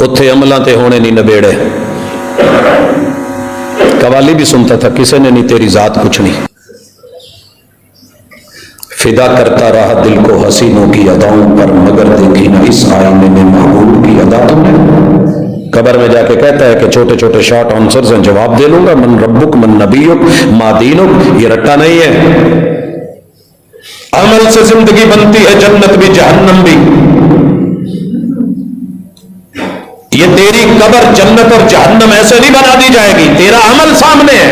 اتھے عملاں تے ہونے نہیں نبیڑے. قوالی بھی سنتا تھا, کسی نے نہیں تیری ذات کچھ نہیں. فدا کرتا رہا دل کو حسینوں کی اداؤں پر, مگر دیکھی نہ اس آئینے میں محبوب کی ادا تم نے. قبر میں جا کے کہتا ہے کہ چھوٹے چھوٹے شارٹ آنسرز ہیں, جواب دے لوں گا, من ربک من نبیک ما دینک, یہ رٹا نہیں ہے. عمل سے زندگی بنتی ہے جنت بھی جہنم بھی. یہ تیری قبر جنت اور جہنم ایسے نہیں بنا دی جائے گی, تیرا عمل سامنے ہے.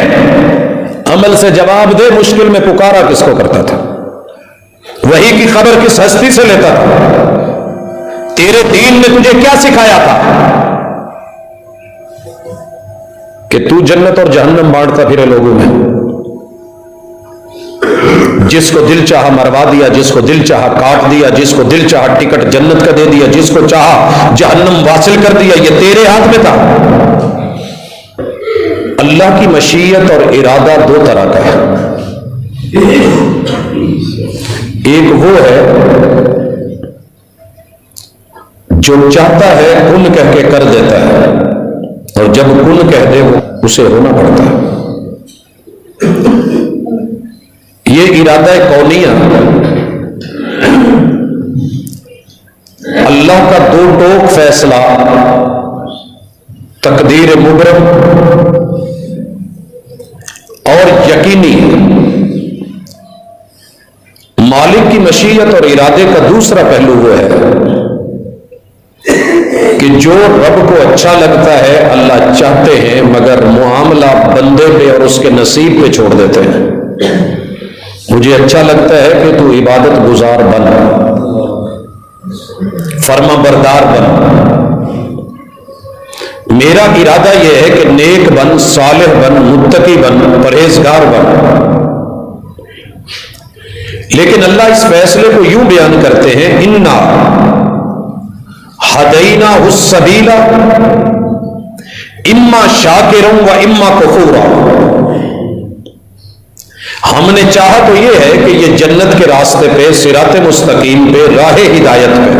عمل سے جواب دے, مشکل میں پکارا کس کو کرتا تھا, وہی کی خبر کس ہستی سے لیتا تھا, تیرے دین نے تجھے کیا سکھایا تھا کہ تو جنت اور جہنم بانٹتا پھرے لوگوں میں. جس کو دل چاہا مروا دیا, جس کو دل چاہا کاٹ دیا, جس کو دل چاہا ٹکٹ جنت کا دے دیا, جس کو چاہا جہنم واصل کر دیا. یہ تیرے ہاتھ میں تھا. اللہ کی مشیت اور ارادہ دو طرح کا ہے. ایک وہ ہے جو چاہتا ہے کن کہہ کے کر دیتا ہے, اور جب کن کہہ دے وہ اسے ہونا پڑتا ہے. یہ ارادہ کونیہ اللہ کا دو ٹوک فیصلہ, تقدیر مبرم اور یقینی. مالک کی مشیت اور ارادے کا دوسرا پہلو وہ ہے کہ جو رب کو اچھا لگتا ہے اللہ چاہتے ہیں, مگر معاملہ بندے پہ اور اس کے نصیب پہ چھوڑ دیتے ہیں. مجھے اچھا لگتا ہے کہ تو عبادت گزار بن, فرما بردار بن. میرا ارادہ یہ ہے کہ نیک بن, صالح بن, متقی بن, پرہیزگار بن. لیکن اللہ اس فیصلے کو یوں بیان کرتے ہیں, انا ہدینہ السبیل اما شاکرا و اما کفورا. ہم نے چاہا تو یہ ہے کہ یہ جنت کے راستے پہ, صراط مستقیم پہ, راہ ہدایت پہ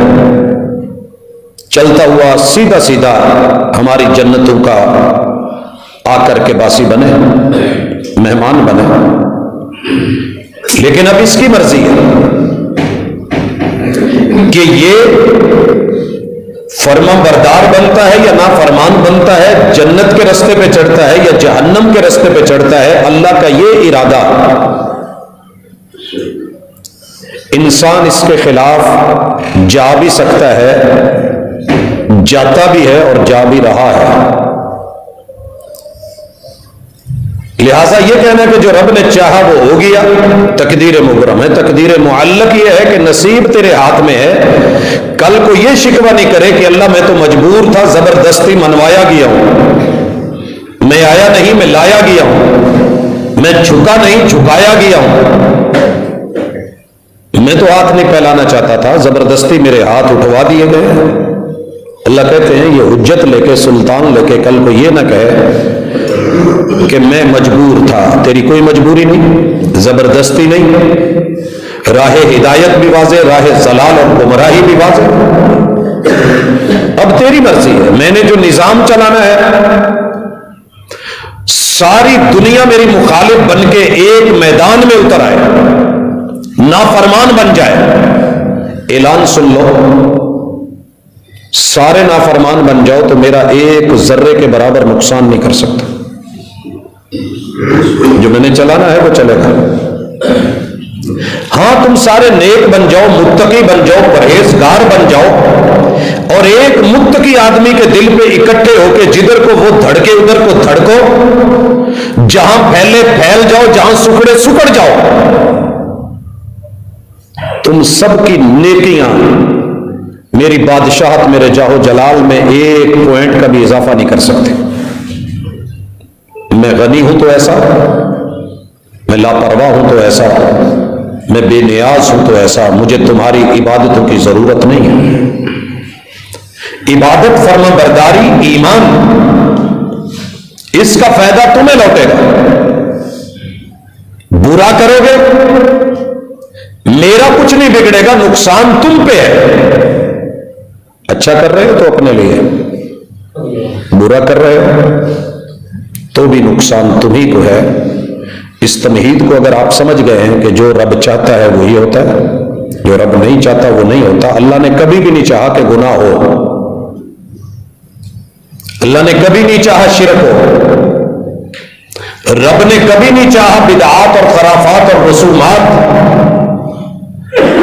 چلتا ہوا سیدھا سیدھا ہماری جنتوں کا آ کر کے باسی بنے, مہمان بنے. لیکن اب اس کی مرضی ہے کہ یہ فرما بردار بنتا ہے یا نافرمان بنتا ہے, جنت کے راستے پہ چڑھتا ہے یا جہنم کے راستے پہ چڑھتا ہے. اللہ کا یہ ارادہ, انسان اس کے خلاف جا بھی سکتا ہے, جاتا بھی ہے اور جا بھی رہا ہے. لہذا یہ کہنا کہ جو رب نے چاہا وہ ہو گیا, تقدیر مبرم ہے. تقدیر معلق یہ ہے کہ نصیب تیرے ہاتھ میں ہے. کل کو یہ شکوہ نہیں کرے کہ اللہ میں تو مجبور تھا, زبردستی منوایا گیا ہوں, میں آیا نہیں میں لایا گیا ہوں, میں جھکا نہیں جھکایا گیا ہوں, میں تو ہاتھ نہیں پھیلانا چاہتا تھا, زبردستی میرے ہاتھ اٹھوا دیے گئے. اللہ کہتے ہیں یہ حجت لے کے, سلطان لے کے کل کو یہ نہ کہے کہ میں مجبور تھا. تیری کوئی مجبوری نہیں, زبردستی نہیں. راہ ہدایت بھی واضح, راہ ضلال اور گمراہی بھی واضح. اب تیری مرضی ہے. میں نے جو نظام چلانا ہے, ساری دنیا میری مخالف بن کے ایک میدان میں اتر آئے, نافرمان بن جائے. اعلان سن لو, سارے نافرمان بن جاؤ تو میرا ایک ذرے کے برابر نقصان نہیں کر سکتا. جو میں نے چلانا ہے وہ چلے گا. ہاں تم سارے نیک بن جاؤ, متقی بن جاؤ, پرہیزگار بن جاؤ, اور ایک متقی آدمی کے دل پہ اکٹھے ہو کے جدھر کو وہ دھڑکے ادھر کو دھڑکو, جہاں پھیلے پھیل جاؤ, جہاں سکڑے سکڑ جاؤ. تم سب کی نیکیاں میری بادشاہت, میرے جاہو جلال میں ایک پوائنٹ کا بھی اضافہ نہیں کر سکتے. میں غنی ہوں تو ایسا, میں لاپرواہ ہوں تو ایسا, میں بے نیاز ہوں تو ایسا. مجھے تمہاری عبادتوں کی ضرورت نہیں ہے. عبادت, فرما برداری, ایمان, اس کا فائدہ تمہیں لوٹے گا. برا کرو گے میرا کچھ نہیں بگڑے گا, نقصان تم پہ ہے. اچھا کر رہے ہو تو اپنے لیے, برا کر رہے ہو تو بھی نقصان تمہیں کو ہے۔ اس تمہید کو اگر آپ سمجھ گئے ہیں کہ جو رب چاہتا ہے وہی ہوتا ہے، جو رب نہیں چاہتا وہ نہیں ہوتا۔ اللہ نے کبھی بھی نہیں چاہا کہ گناہ ہو، اللہ نے کبھی نہیں چاہا شرک ہو، رب نے کبھی نہیں چاہا بدعات اور خرافات اور رسومات،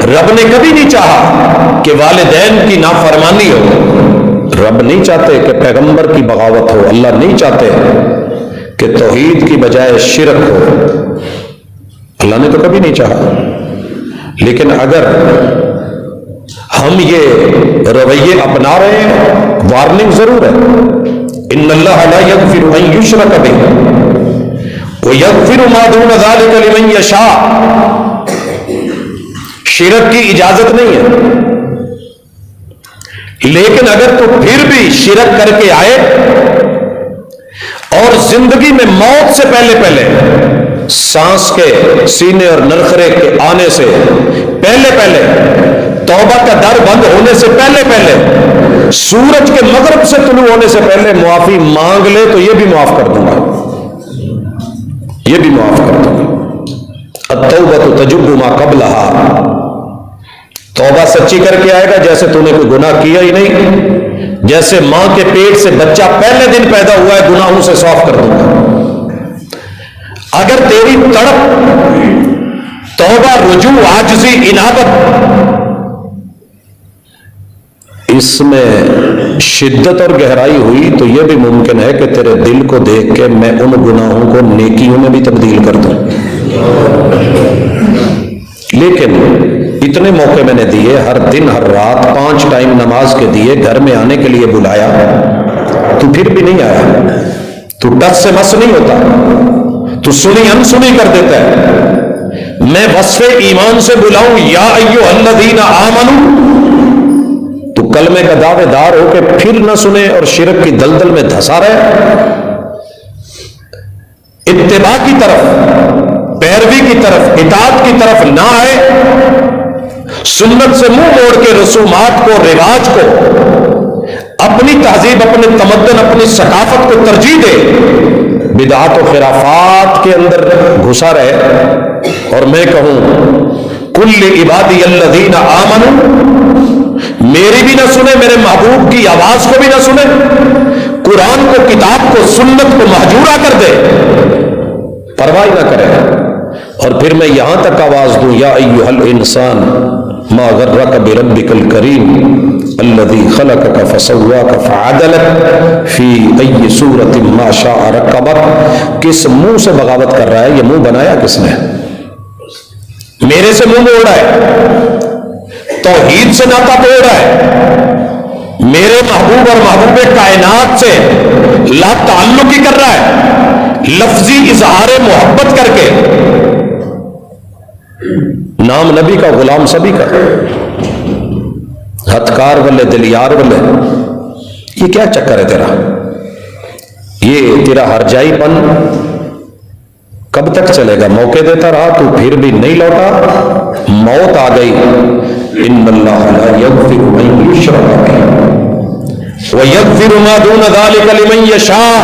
رب نے کبھی نہیں چاہا کہ والدین کی نافرمانی ہو، رب نہیں چاہتے کہ پیغمبر کی بغاوت ہو، اللہ نہیں چاہتے کہ توحید کی بجائے شرک ہو، اللہ نے تو کبھی نہیں چاہا۔ لیکن اگر ہم یہ رویے اپنا رہے ہیں، وارننگ ضرور ہے۔ ان اللہ لا یغفر ان یشرک بہ ویغفر ما دون ذلک لمن یشاء، شرک کی اجازت نہیں ہے، لیکن اگر تو پھر بھی شرک کر کے آئے اور زندگی میں موت سے پہلے سانس کے سینے اور نرخرے کے آنے سے پہلے توبہ کا در بند ہونے سے پہلے سورج کے مغرب سے طلوع ہونے سے پہلے معافی مانگ لے تو یہ بھی معاف کر دوں گا، یہ بھی معاف کر دوں گا۔ التوبۃ تجب ما قبلھا، توبہ سچی کر کے آئے گا جیسے تو نے کوئی گناہ کیا ہی نہیں، جیسے ماں کے پیٹ سے بچہ پہلے دن پیدا ہوا ہے گناہوں سے صاف کر دوں گا۔ اگر تیری تڑپ توبہ رجوع عاجزی انابت اس میں شدت اور گہرائی ہوئی تو یہ بھی ممکن ہے کہ تیرے دل کو دیکھ کے میں ان گناہوں کو نیکیوں میں بھی تبدیل کر دوں۔ لیکن اتنے موقع میں نے دیے، ہر دن ہر رات 5 ٹائم نماز کے دیے، گھر میں آنے کے لیے بلایا، تو پھر بھی نہیں آیا، تو ٹس سے مس نہیں ہوتا، تو سنی انسنی کر دیتا ہے۔ میں وصف ایمان سے بلاؤں یا ایھا الذین آمنوا، تو کلمے کا دعوے دار ہو کے پھر نہ سنے اور شرک کی دلدل میں دھسا رہے، اتباع کی طرف، پیروی کی طرف، اطاعت کی طرف نہ آئے، سنت سے منہ موڑ کے رسومات کو، رواج کو، اپنی تہذیب، اپنے تمدن، اپنی ثقافت کو ترجیح دے، بدعات و خرافات کے اندر گھسا رہے، اور میں کہوں کل عبادی الذین آمنوا، میری بھی نہ سنے، میرے محبوب کی آواز کو بھی نہ سنے، قرآن کو، کتاب کو، سنت کو محجورہ کر دے، پرواہ نہ کرے، اور پھر میں یہاں تک آواز دوں یا ایھا الانسان ما غرک بربک الکریم الذی خلقک فسواک فعدلک فی ای صورت ما شاء رکبک۔ کس منہ سے بغاوت کر رہا ہے؟ یہ منہ بنایا کس نے؟ میرے سے منہ موڑ رہا ہے، توحید سے ناطا توڑ رہا ہے، میرے محبوب اور محبوب کائنات سے لا تعلقی کر رہا ہے، لفظی اظہار محبت کر کے، نام نبی کا، غلام سبھی کا، ہتھکار والے، دلیار والے، یہ کیا چکر ہے تیرا؟ یہ تیرا ہرجائی پن کب تک چلے گا؟ موقع دیتا رہا تو پھر بھی نہیں لوٹا، موت آ گئی۔ ان اللہ لا یغفر ان یشرک بہ ویغفر ما دون ذلک لمن یشاء،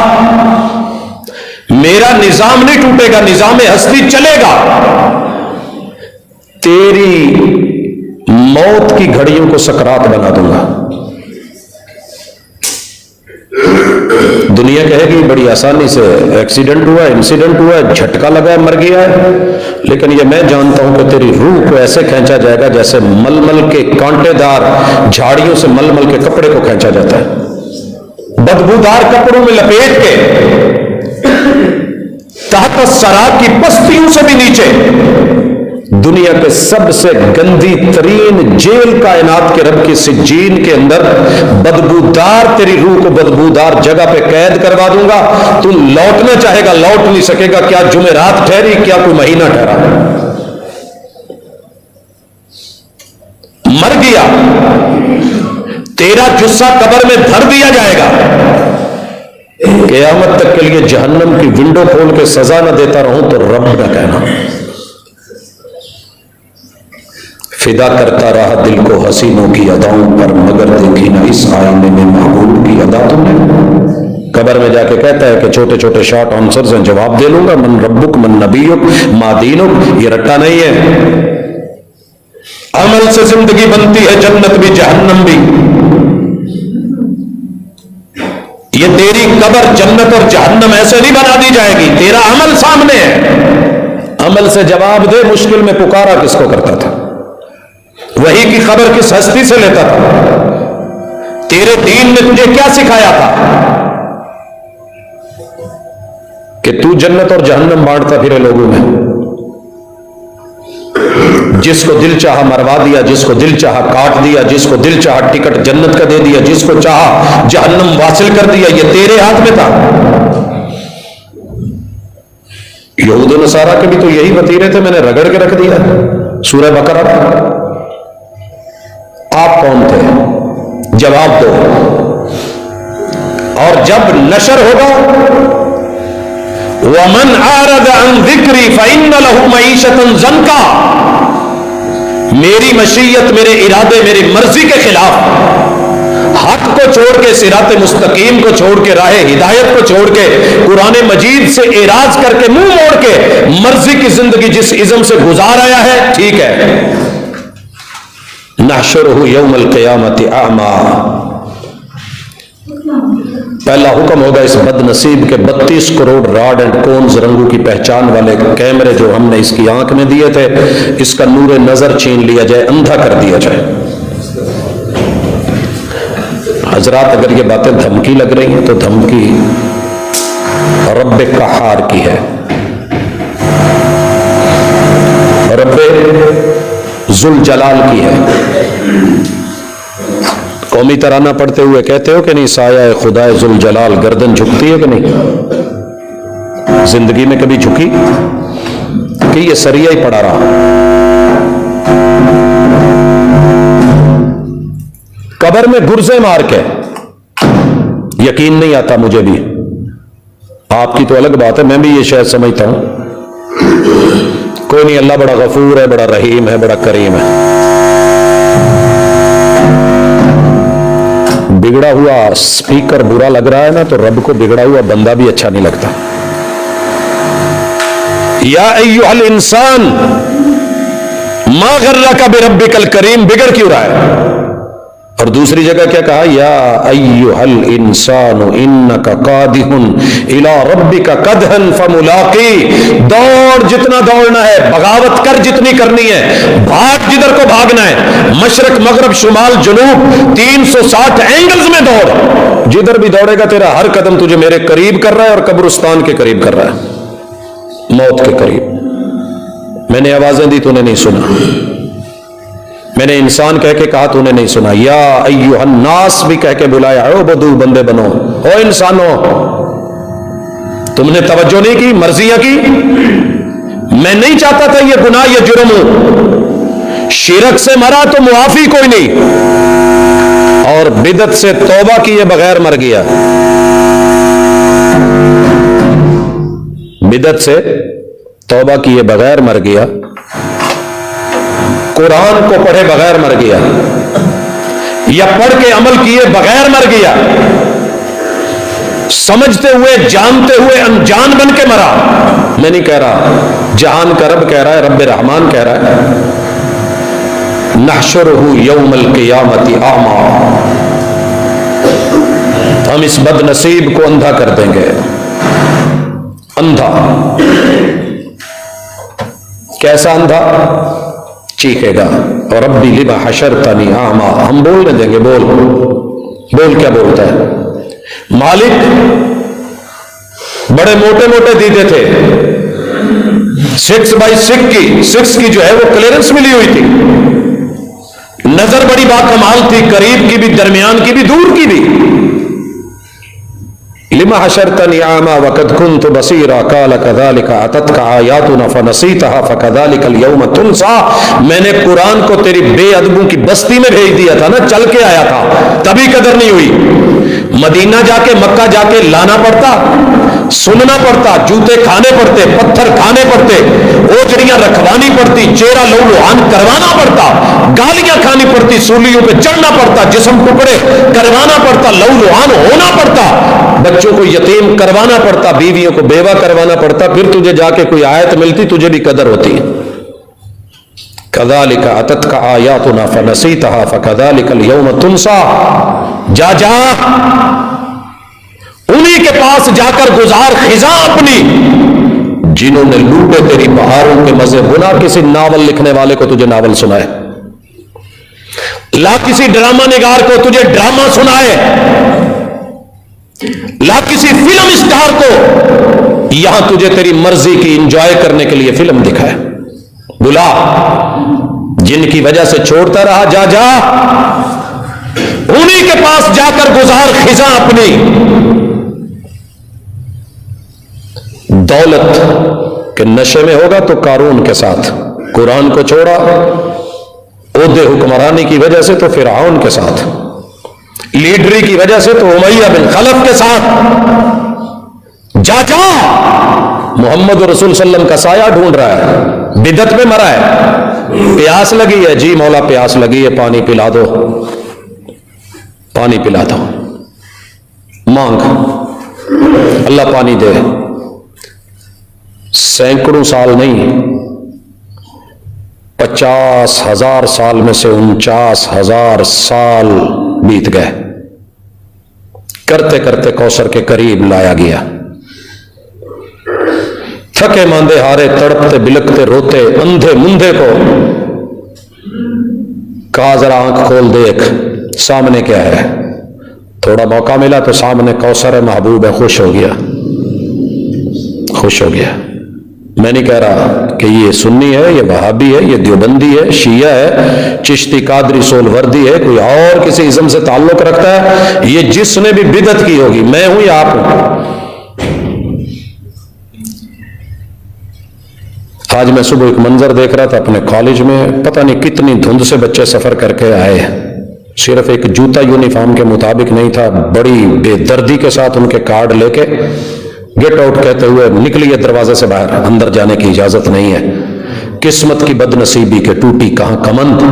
میرا نظام نہیں ٹوٹے گا، نظام ہستی چلے گا، تیری موت کی گھڑیوں کو سکرات بنا دوں گا۔ دنیا کہے گی بڑی آسانی سے ایکسیڈنٹ ہوا ہے، انسیڈنٹ ہوا ہے، جھٹکا لگا ہے، مر گیا ہے، لیکن یہ میں جانتا ہوں کہ تیری روح کو ایسے کھینچا جائے گا جیسے ململ کے کانٹے دار جھاڑیوں سے ململ کے کپڑے کو کھینچا جاتا ہے، بدبودار کپڑوں میں لپیٹ کے، تحت الثری کی بستیوں سے بھی نیچے، دنیا کے سب سے گندی ترین جیل کائنات کے رب کی سجین کے اندر بدبودار تیری روح کو بدبودار جگہ پہ قید کروا دوں گا، تو لوٹنا چاہے گا لوٹ نہیں سکے گا، کیا جمعرات ٹھہری، کیا کوئی مہینہ ٹھہرا، مر گیا، تیرا جثہ قبر میں دھر دیا جائے گا، قیامت تک کے لیے جہنم کی ونڈو کھول کے سزا نہ دیتا رہوں تو رب نہ کہنا۔ فدا کرتا رہا دل کو حسینوں کی اداؤں پر، مگر دیکھی نہ اس آئینے میں محبوب کی ادا تم نے۔ جا کے کہتا ہے کہ چھوٹے چھوٹے شارٹ آنسرز ہیں، جواب دے لوں گا، من ربک من نبیک ما دینک، یہ رٹا نہیں ہے۔ عمل سے زندگی بنتی ہے، جنت بھی جہنم بھی۔ یہ تیری قبر جنت اور جہنم ایسے نہیں بنا دی جائے گی، تیرا عمل سامنے ہے۔ عمل سے جواب دے، مشکل میں پکارا کس کو کرتا تھا؟ وحی کی خبر کس ہستی سے لیتا تھا؟ تیرے دین نے تجھے کیا سکھایا تھا کہ تو جنت اور جہنم بانٹتا پھرے لوگوں میں؟ جس کو دل چاہا مروا دیا، جس کو دل چاہا کاٹ دیا، جس کو دل چاہا ٹکٹ جنت کا دے دیا، جس کو چاہا جہنم واصل کر دیا۔ یہ تیرے ہاتھ میں تھا۔ یہود و نصارہ کے بھی تو یہی وتیرے تھے، میں نے رگڑ کے رکھ دیا۔ سورہ بقرہ۔ آپ کون تھے؟ جواب دو۔ اور جب نشر ہوگا وَمَنْ أَعْرَضَ عَنْ ذِكْرِي فَإِنَّ لَهُ مَعِيشَةً ضَنْكًا، میری مشیت، میرے ارادے، میری مرضی کے خلاف حق کو چھوڑ کے، صراط مستقیم کو چھوڑ کے، راہ ہدایت کو چھوڑ کے، قرآن مجید سے اعراض کر کے، منہ موڑ کے مرضی کی زندگی جس ازم سے گزار آیا ہے، ٹھیک ہے۔ نحشرہ یوم القیامت اعما، پہلا حکم ہوگا اس بد نصیب کے 32 کروڑ راڈ اینڈ کونز رنگوں کی پہچان والے کیمرے جو ہم نے اس کی آنکھ میں دیے تھے، اس کا نور نظر چھین لیا جائے، اندھا کر دیا جائے۔ حضرات اگر یہ باتیں دھمکی لگ رہی ہیں تو دھمکی رب قہار کی ہے، رب ذوالجلال کی ہے۔ قومی ترانہ پڑھتے ہوئے کہتے ہو کہ نہیں، سایہ خدا ذوالجلال گردن جھکتی ہے کہ نہیں؟ زندگی میں کبھی جھکی کہ یہ سریہ ہی پڑا رہا؟ قبر میں گرزے مار کے یقین نہیں آتا مجھے بھی، آپ کی تو الگ بات ہے، میں بھی یہ شاید سمجھتا ہوں کوئی نہیں، اللہ بڑا غفور ہے، بڑا رحیم ہے، بڑا کریم ہے۔ بگڑا ہوا سپیکر برا لگ رہا ہے نا، تو رب کو بگڑا ہوا بندہ بھی اچھا نہیں لگتا۔ یا ایھا الانسان ما غرک بربک الکریم، بگڑ کیوں رہا ہے؟ اور دوسری جگہ کیا کہا؟ یا ایھا الانسان انک قادح الی ربک قدحا فملاقی، دوڑ جتنا دوڑنا ہے، بغاوت کر جتنی کرنی ہے، بھاگ جدھر کو بھاگنا ہے، مشرق مغرب شمال جنوب 360 اینگلز میں دوڑ، جدھر بھی دوڑے گا تیرا ہر قدم تجھے میرے قریب کر رہا ہے، اور قبرستان کے قریب کر رہا ہے، موت کے قریب۔ میں نے آوازیں دی تو نے نہیں سنا، میں نے انسان کہہ کے کہا تو نے نہیں سنا، یا ایھا الناس بھی کہہ کے بلایا، اعبدوا، بندے بنو، او انسانوں، تم نے توجہ نہیں کی، مرضیاں کی۔ میں نہیں چاہتا تھا یہ گناہ، یہ جرم ہو، شرک سے مرا تو معافی کوئی نہیں، اور بدعت سے توبہ کیے بغیر مر گیا، بدعت سے توبہ کیے بغیر مر گیا، قرآن کو پڑھے بغیر مر گیا، یا پڑھ کے عمل کیے بغیر مر گیا، سمجھتے ہوئے جانتے ہوئے انجان بن کے مرا۔ میں نہیں کہہ رہا، جہان کا رب کہہ رہا ہے، رب رحمان کہہ رہا ہے، نحشرہ یوم القیامت اعما، ہم اس بد نصیب کو اندھا کر دیں گے، اندھا۔ کیسا اندھا؟ چیخے گا، اور ربی لما حشرتنی اعما، ہم بولنے دیں گے، بول بول، کیا بولتا ہے؟ مالک بڑے موٹے موٹے دیدے تھے، 6x6 کی جو ہے وہ کلیئرنس ملی ہوئی تھی، نظر بڑی باکمال تھی، قریب کی بھی، درمیان کی بھی، دور کی بھی۔ لما حشرتنی اعما وقد كنت بصیرا قال كذلك اتتك آیاتنا فنسیتها فكذلك اليوم تنسى، میں نے قرآن کو تیری بے ادبوں کی بستی میں بھیج دیا تھا نا، چل کے آیا تھا، تبھی قدر نہیں ہوئی، مدینہ جا کے، مکہ جا کے لانا پڑتا، سننا پڑتا, جوتے کھانے پڑتے, پتھر کھانے پڑتے, اوجڑیاں رکھوانی پڑتی, چہرہ لو لوہان کروانا پڑتا, گالیاں کھانی پڑتی, سولیوں پہ چڑھنا پڑتا, جسم ٹکڑے کروانا پڑتا, لو لوہان ہونا پڑتا, بچوں کو یتیم کروانا پڑتا, بیویوں کو بیوہ کروانا پڑتا, پھر تجھے جا کے کوئی آیت ملتی, تجھے بھی قدر ہوتی. کذالک اتتک آیاتنا فنسیتها فکذالک اليوم تنسا. جا جا انہی کے پاس جا کر گزار خزاں اپنی جنہوں نے لوٹے تیری بہاروں کے مزے. بنا کسی ناول لکھنے والے کو تجھے ناول سنائے, لا کسی ڈرامہ نگار کو تجھے ڈرامہ سنائے, لا کسی فلم اسٹار کو یہاں تجھے تیری مرضی کی انجوائے کرنے کے لیے فلم دکھائے. بلا جن کی وجہ سے چھوڑتا رہا, جا جا انہی کے پاس جا کر گزار خزاں اپنی. دولت کے نشے میں ہوگا تو قارون کے ساتھ, قرآن کو چھوڑا عہدے حکمرانی کی وجہ سے تو فرعون کے ساتھ, لیڈری کی وجہ سے تو امیہ بن خلف کے ساتھ. جا جا محمد رسول صلی اللہ علیہ وسلم کا سایہ ڈھونڈ رہا ہے, بدعت میں مرا ہے, پیاس لگی ہے, جی مولا پیاس لگی ہے, پانی پلا دو, پانی پلا دو, مانگ, اللہ پانی دے. سینکڑوں سال نہیں, 50,000 سال میں سے 49,000 سال بیت گئے, کرتے کرتے کوثر کے قریب لایا گیا. تھکے ماندے ہارے, تڑپتے بلکتے روتے اندھے مندھے کو کہا ذرا آنکھ کھول دیکھ سامنے کیا ہے. تھوڑا موقع ملا تو سامنے کوثر محبوب ہے, خوش ہو گیا, خوش ہو گیا. میں نہیں کہہ رہا کہ یہ سنی ہے, یہ وہابی ہے, یہ دیوبندی ہے, شیعہ ہے, چشتی قادری سولوردی ہے, کوئی اور کسی ازم سے تعلق رکھتا ہے, یہ جس نے بھی بدعت کی ہوگی, میں ہوں یا آپ ہوں. آج میں صبح ایک منظر دیکھ رہا تھا اپنے کالج میں, پتہ نہیں کتنی دھند سے بچے سفر کر کے آئے, صرف ایک جوتا یونیفارم کے مطابق نہیں تھا, بڑی بے دردی کے ساتھ ان کے کارڈ لے کے گیٹ آؤٹ کہتے ہوئے نکلیے دروازے سے باہر, اندر جانے کی اجازت نہیں ہے. قسمت کی بد نصیبی کے ٹوٹی کہاں کمند,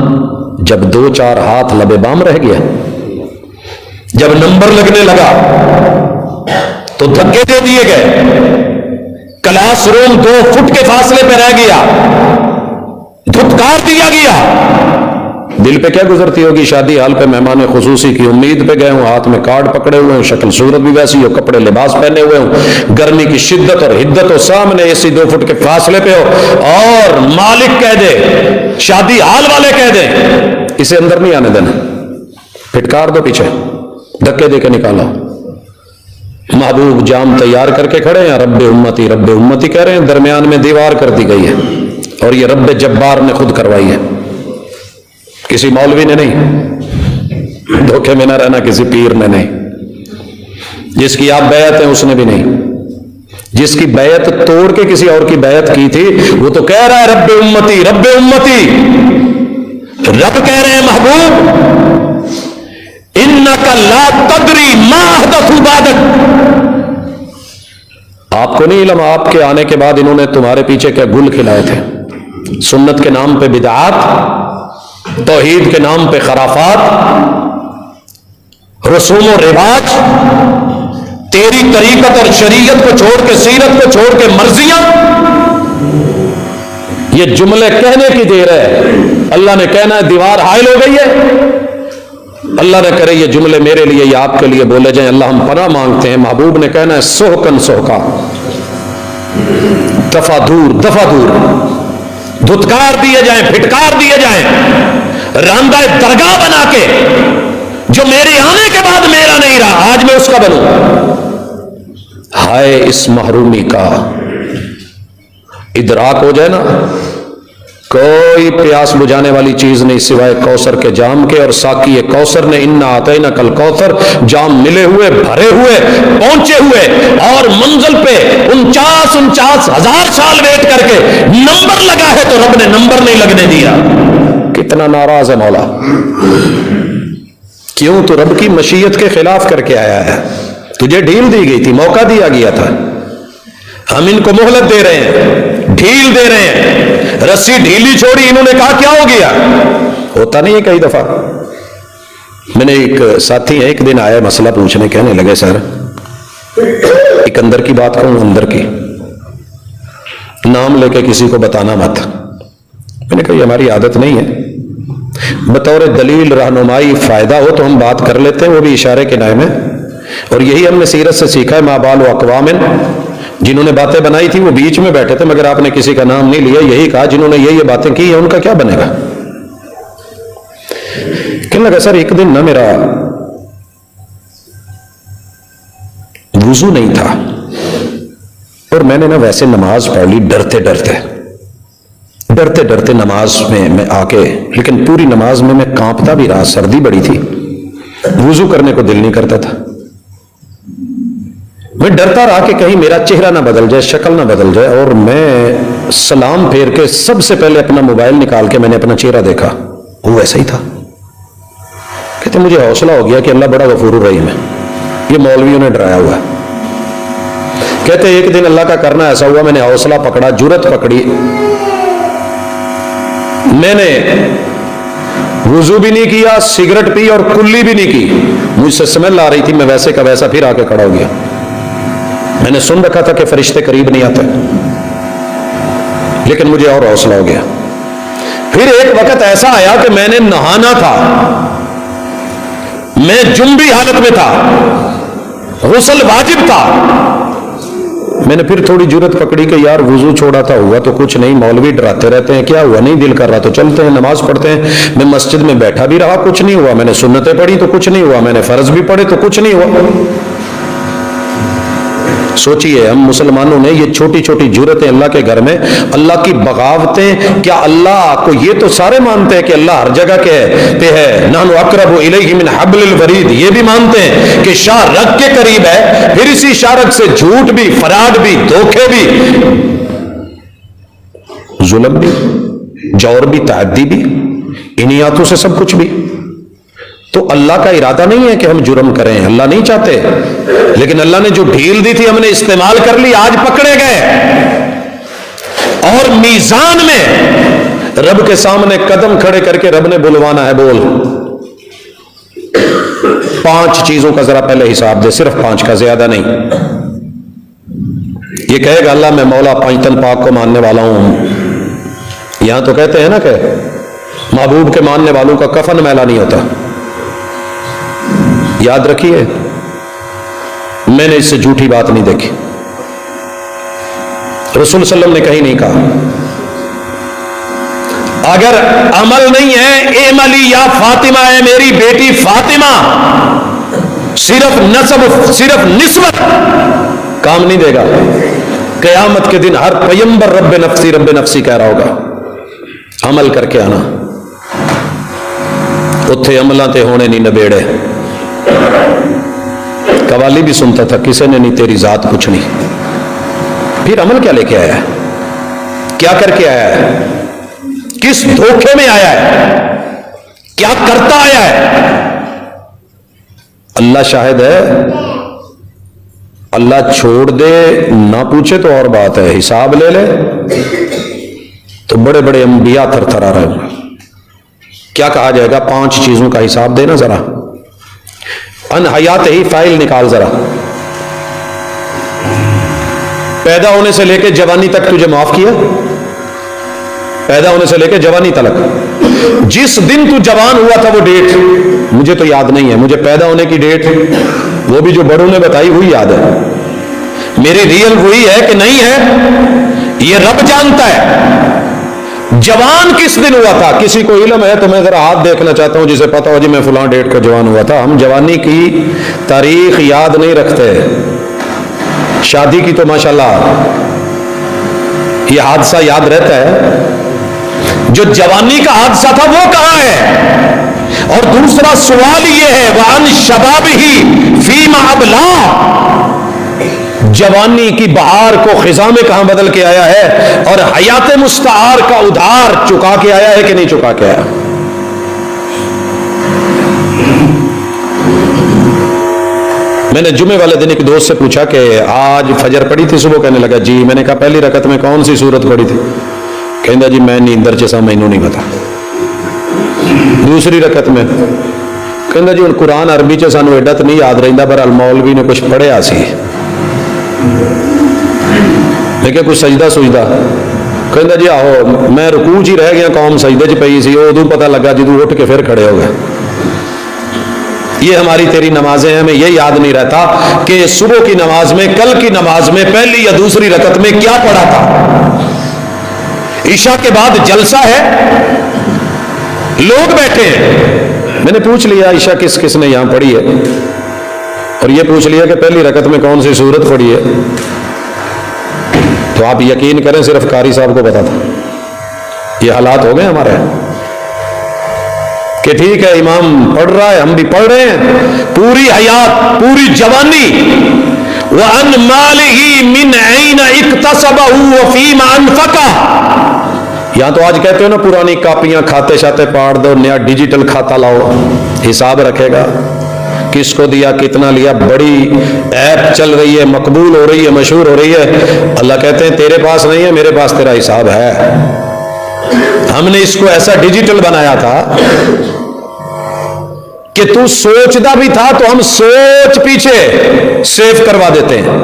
جب 2-4 ہاتھ لبے بام رہ گیا, جب نمبر لگنے لگا تو دھکے دے دیے گئے, کلاس روم 2 فٹ کے فاصلے پہ رہ گیا, دھتکار دیا گیا. دل پہ کیا گزرتی ہوگی, شادی حال پہ مہمان خصوصی کی امید پہ گئے ہوں, ہاتھ میں کارڈ پکڑے ہوئے ہوں, شکل صورت بھی ویسی ہو, کپڑے لباس پہنے ہوئے ہوں, گرمی کی شدت اور حدت ہو, سامنے اسی 2 فٹ کے فاصلے پہ ہو, اور مالک کہہ دے, شادی حال والے کہہ دیں اسے اندر نہیں آنے دینا, پھٹکار دو پیچھے, دھکے دے کے نکالا. محبوب جام تیار کر کے کھڑے ہیں, رب امتی رب امتی کہہ رہے ہیں, درمیان میں دیوار کر دی گئی ہے, اور یہ رب جبار نے خود کروائی ہے, کسی مولوی نے نہیں, دھوکے میں نہ رہنا, کسی پیر نے نہیں, جس کی آپ بیعت ہیں اس نے بھی نہیں, جس کی بیعت توڑ کے کسی اور کی بیعت کی تھی وہ تو کہہ رہا ہے رب امتی رب امتی. رب کہہ رہے ہیں محبوب انک لا تدری ما احدثوا بعدک, آپ کو نہیں علم آپ کے آنے کے بعد انہوں نے تمہارے پیچھے کیا گل کھلائے تھے. سنت کے نام پہ بدعات, توحید کے نام پہ خرافات, رسوم و رواج, تیری طریقت اور شریعت کو چھوڑ کے, سیرت کو چھوڑ کے مرضیاں. یہ جملے کہنے کی دیر ہے, اللہ نے کہنا ہے دیوار حائل ہو گئی ہے, اللہ نے کرے یہ جملے میرے لیے یا آپ کے لیے بولے جائیں, اللہ ہم پناہ مانگتے ہیں. محبوب نے کہنا ہے سوکن سوکا, دفع دور دفع دور, دھتکار دیے جائیں, پھٹکار دیے جائیں, راندہ درگاہ بنا کے جو میرے آنے کے بعد میرا نہیں رہا آج میں اس کا بنوں. ہائے اس محرومی کا ادراک ہو جائے نا, کوئی پیاس بجھانے والی چیز نہیں سوائے کوثر کے جام کے, اور ساقی کوثر نے انا آتینا کل کوثر, جام ملے ہوئے, بھرے ہوئے, پہنچے ہوئے, اور منزل پہ 49,000 سال ویٹ کر کے نمبر لگا ہے تو رب نے نمبر نہیں لگنے دیا. کتنا ناراض ہے مولا, کیوں؟ تو رب کی مشیت کے خلاف کر کے آیا ہے, تجھے ڈھیل دی گئی تھی, موقع دیا گیا تھا, ہم ان کو مہلت دے رہے ہیں، ڈھیل دے رہے ہیں، رسی ڈھیلی چھوڑی، انہوں نے کہا کیا ہو گیا؟ ہوتا نہیں ہے کئی دفعہ. میں نے ایک ساتھی ہے، ایک دن آیا مسئلہ پوچھنے، کہنے لگے سر ایک اندر کی بات کہوں، اندر کی، نام لے کے کسی کو بتانا مت. میں نے کہا یہ ہماری عادت نہیں ہے، بطور دلیل رہنمائی فائدہ ہو تو ہم بات کر لیتے ہیں، وہ بھی اشارے کے نائے میں. اور یہی ہم نے سیرت سے سیکھا ہے. ما بال و اقوام، جنہوں نے باتیں بنائی تھی وہ بیچ میں بیٹھے تھے مگر آپ نے کسی کا نام نہیں لیا، یہی کہا جنہوں نے یہ باتیں کی ہیں ان کا کیا بنے گا. کہنے لگا سر ایک دن نا میرا وضو نہیں تھا اور میں نے نا ویسے نماز پڑھ لی ڈرتے ڈرتے نماز میں آ کے، لیکن پوری نماز میں کانپتا بھی رہا، سردی بڑی تھی، وضو کرنے کو دل نہیں کرتا تھا. میں ڈرتا رہا کہ کہیں میرا چہرہ نہ بدل جائے، شکل نہ بدل جائے، اور میں سلام پھیر کے سب سے پہلے اپنا موبائل نکال کے میں نے اپنا چہرہ دیکھا، وہ ویسا ہی تھا. کہتے مجھے حوصلہ ہو گیا کہ اللہ بڑا غفور الرحیم ہے، یہ مولویوں نے ڈرایا ہوا ہے. کہتے ایک دن اللہ کا کرنا ایسا ہوا، میں نے حوصلہ پکڑا، جرت پکڑی، میں نے وضو بھی نہیں کیا، سگریٹ پی اور کلی بھی نہیں کی. مجھ سے سمیل آ رہی تھی، میں ویسے کا ویسا پھر آ کے کھڑا ہو گیا. میں نے سن رکھا تھا کہ فرشتے قریب نہیں آتے، لیکن مجھے اور حوصلہ ہو گیا. پھر ایک وقت ایسا آیا کہ میں نے نہانا تھا، میں جنبی حالت میں تھا، غسل واجب تھا. میں نے پھر تھوڑی جرت پکڑی کہ یار وضو چھوڑا تھا، ہوا تو کچھ نہیں، مولوی ڈراتے رہتے ہیں، کیا ہوا؟ نہیں دل کر رہا تو چلتے ہیں، نماز پڑھتے ہیں. میں مسجد میں بیٹھا بھی رہا، کچھ نہیں ہوا. میں نے سنتیں پڑھی تو کچھ نہیں ہوا، میں نے فرض بھی پڑھے تو کچھ نہیں ہوا. سوچئے ہم مسلمانوں نے یہ چھوٹی چھوٹی جرتیں اللہ کے گھر میں، اللہ کی بغاوتیں، کیا اللہ کو یہ تو سارے مانتے ہیں کہ اللہ ہر جگہ کے ہے، نحن اقرب الیہ من حبل الورید، یہ بھی مانتے ہیں کہ شاہ رگ کے قریب ہے، پھر اسی شاہ رگ سے جھوٹ بھی، فراڈ بھی، دھوکے بھی، ظلم بھی، جور بھی، تعدی بھی، انہی ہاتھوں سے سب کچھ بھی. تو اللہ کا ارادہ نہیں ہے کہ ہم جرم کریں، اللہ نہیں چاہتے، لیکن اللہ نے جو ڈھیل دی تھی ہم نے استعمال کر لی، آج پکڑے گئے. اور میزان میں رب کے سامنے قدم کھڑے کر کے رب نے بلوانا ہے، بول 5 چیزوں کا ذرا پہلے حساب دے، صرف 5 کا، زیادہ نہیں. یہ کہے گا اللہ میں مولا پنجتن پاک کو ماننے والا ہوں. یہاں تو کہتے ہیں نا کہ محبوب کے ماننے والوں کا کفن میلا نہیں ہوتا. یاد رکھیے میں نے اس سے جھوٹی بات نہیں دیکھی، رسول صلی اللہ علیہ وسلم نے کہیں نہیں کہا اگر عمل نہیں ہے، اعملی یا فاطمہ، ہے میری بیٹی فاطمہ، صرف نسب، صرف نسبت کام نہیں دے گا. قیامت کے دن ہر پیغمبر رب نفسی رب نفسی کہہ رہا ہوگا. عمل کر کے آنا، اتھے عملاں تے ہونے نہیں نبیڑے. قوالی بھی سنتا تھا، کسے نے نہیں تیری ذات کچھ نہیں. پھر عمل کیا لے کے آیا ہے؟ کیا کر کے آیا ہے؟ کس دھوکے میں آیا ہے؟ کیا کرتا آیا ہے؟ اللہ شاہد ہے، اللہ چھوڑ دے نہ پوچھے تو اور بات ہے، حساب لے لے تو بڑے بڑے انبیاء تھر تھر آ رہے ہیں. کیا کہا جائے گا؟ 5 چیزوں کا حساب دینا ذرا. ان حیات ہی فائل نکال ذرا. پیدا ہونے سے لے کے جوانی تک تجھے معاف کیا؟ پیدا ہونے سے لے کے جوانی تک، جس دن تو جوان ہوا تھا وہ ڈیٹ مجھے تو یاد نہیں ہے، مجھے پیدا ہونے کی ڈیٹ وہ بھی جو بڑوں نے بتائی وہی یاد ہے. میری ریئل وہی ہے کہ نہیں ہے یہ رب جانتا ہے. جوان کس دن ہوا تھا کسی کو علم ہے تو میں ذرا ہاتھ دیکھنا چاہتا ہوں جسے پتا ہو جی میں فلاں ڈیٹ کو جوان ہوا تھا. ہم جوانی کی تاریخ یاد نہیں رکھتے، شادی کی تو ماشاءاللہ یہ حادثہ یاد رہتا ہے. جو جوانی کا حادثہ تھا وہ کہاں ہے؟ اور دوسرا سوال یہ ہے وَعَنْ شَبَابِهِ فِيمَ أَبْلَاهُ، جوانی کی بہار کو خزاں میں کہاں بدل کے آیا ہے، اور حیات مستعار کا ادھار چکا کے آیا ہے کہ نہیں چکا کے آیا؟ میں نے جمعے والے دن ایک دوست سے پوچھا کہ آج فجر پڑھی تھی صبح؟ کہنے لگا جی۔ میں نے کہا پہلی رکعت میں کون سی صورت پڑھی تھی؟ کہندا جی میں نیندر چسا مینوں نہیں پتا۔ دوسری رکعت میں کہندا جی ہن قرآن عربی چ سانوں ایڈا تے نہیں یاد رہندا، پر مولوی نے کچھ پڑھیا سی۔ میں کہ کچھ سجدہ سجدہ؟ کہندا جی آہو میں رکوع چ ہی رہ گیا، قوم سجدے چ پئی سی، ادوں پتہ لگا جدوں اٹھ کے پھر کھڑے ہو گئے۔ یہ ہماری تیری نمازیں ہیں، ہمیں یہ یاد نہیں رہتا کہ صبح کی نماز میں، کل کی نماز میں پہلی یا دوسری رکعت میں کیا پڑھا تھا۔ عشاء کے بعد جلسہ ہے، لوگ بیٹھے ہیں، میں نے پوچھ لیا عشاء کس کس نے یہاں پڑھی ہے، اور یہ پوچھ لیا کہ پہلی رکعت میں کون سی سورت پڑھی ہے، تو آپ یقین کریں صرف قاری صاحب کو پتا تھا۔ یہ حالات ہو گئے ہمارے کہ ٹھیک ہے امام پڑھ رہا ہے، ہم بھی پڑھ رہے ہیں، پوری حیات، پوری جوانی، وَأَنْ مَالِهِ مِنْ عَيْنَ اِقْتَصَبَهُ وَفِيمَ أَنْفَقَهُ۔ یہاں تو آج کہتے ہو نا پرانی کاپیاں کھاتے شاتے پاڑ دو، نیا ڈیجیٹل کھاتا لاؤ، حساب رکھے گا کس کو دیا، کتنا لیا، بڑی ایپ چل رہی ہے، مقبول ہو رہی ہے، مشہور ہو رہی ہے۔ اللہ کہتے ہیں تیرے پاس نہیں ہے، میرے پاس تیرا حساب ہے۔ ہم نے اس کو ایسا ڈیجیٹل بنایا تھا کہ تو سوچتا بھی تھا تو ہم سوچ پیچھے سیو کروا دیتے ہیں،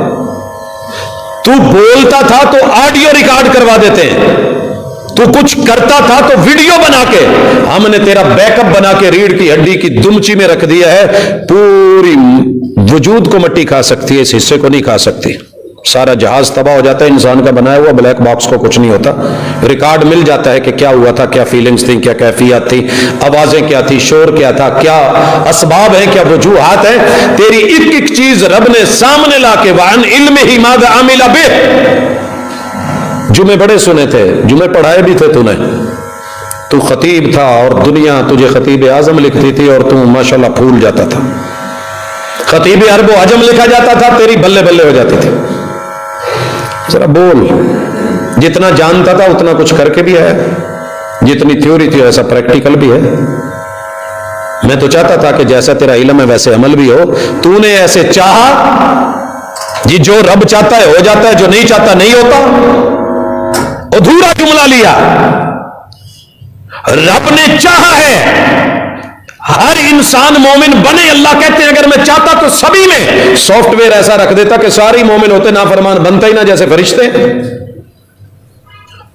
تو بولتا تھا تو آڈیو ریکارڈ کروا دیتے ہیں، تو کچھ کرتا تھا تو ویڈیو بنا کے ہم نے تیرا بیک اپ بنا کے ریڑھ کی ہڈی کی دمچی میں رکھ دیا ہے۔ پوری وجود کو مٹی کھا سکتی ہے، اس حصے کو نہیں کھا سکتی۔ سارا جہاز تباہ ہو جاتا ہے، انسان کا بنایا ہوا بلیک باکس کو کچھ نہیں ہوتا، ریکارڈ مل جاتا ہے کہ کیا ہوا تھا، کیا فیلنگز تھیں، کیا کیفیات تھی، آوازیں کیا تھی، شور کیا تھا، کیا اسباب ہیں، کیا وجوہات ہیں۔ تیری ایک ایک چیز رب نے سامنے لا کے وَعَنْ عِلْمِهِ مَاذَا عَمِلَ بِهِ۔ جمعے بڑے سنے تھے، جمعے پڑھائے بھی تھے، تو خطیب تھا اور دنیا تجھے خطیب اعظم لکھتی تھی اور تو ماشاءاللہ پھول جاتا تھا، خطیب عرب و عجم لکھا جاتا تھا، تیری بلے بلے ہو جاتی تھی۔ ذرا بول، جتنا جانتا تھا اتنا کچھ کر کے بھی ہے، جتنی تھیوری تھی ایسا پریکٹیکل بھی ہے۔ میں تو چاہتا تھا کہ جیسا تیرا علم ہے ویسے عمل بھی ہو، تو نے ایسے چاہا جی، جو رب چاہتا ہے ہو جاتا ہے، جو نہیں چاہتا نہیں ہوتا۔ ادھورا جملہ لیا، رب نے چاہا ہے ہر انسان مومن بنے، اللہ کہتے ہیں اگر میں چاہتا تو سبھی میں سافٹ ویئر ایسا رکھ دیتا کہ ساری مومن ہوتے، نافرمان بنتا ہی نہ جیسے فرشتے۔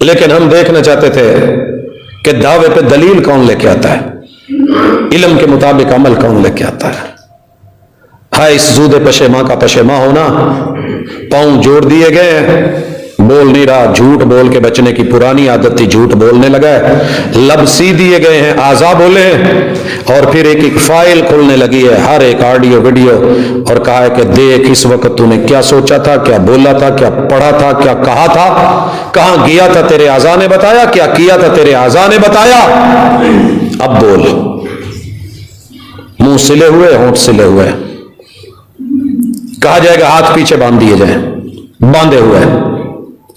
لیکن ہم دیکھنا چاہتے تھے کہ دعوے پہ دلیل کون لے کے آتا ہے، علم کے مطابق عمل کون لے کے آتا ہے۔ ہائے اس زود پشیماں کا پشیماں ہونا، پاؤں جوڑ دیے گئے، بول نہیں رہا، جھوٹ بول کے بچنے کی پرانی عادت تھی، جھوٹ بولنے لگا ہے، لب سی دیے گئے ہیں، اعضاء بولے ہیں، اور پھر ایک ایک فائل کھولنے لگی ہے، ہر ایک آڈیو ویڈیو، اور کہا ہے کہ دیکھ اس وقت تو نے کیا سوچا تھا، کیا بولا تھا، کیا پڑھا تھا، کیا کہا تھا، کہاں گیا تھا تیرے اعضاء نے بتایا، کیا کیا تھا تیرے اعضاء نے بتایا۔ اب بول، منہ سلے ہوئے، ہونٹ سلے ہوئے، کہا جائے گا ہاتھ پیچھے باندھ دیے جائیں، باندھے ہوئے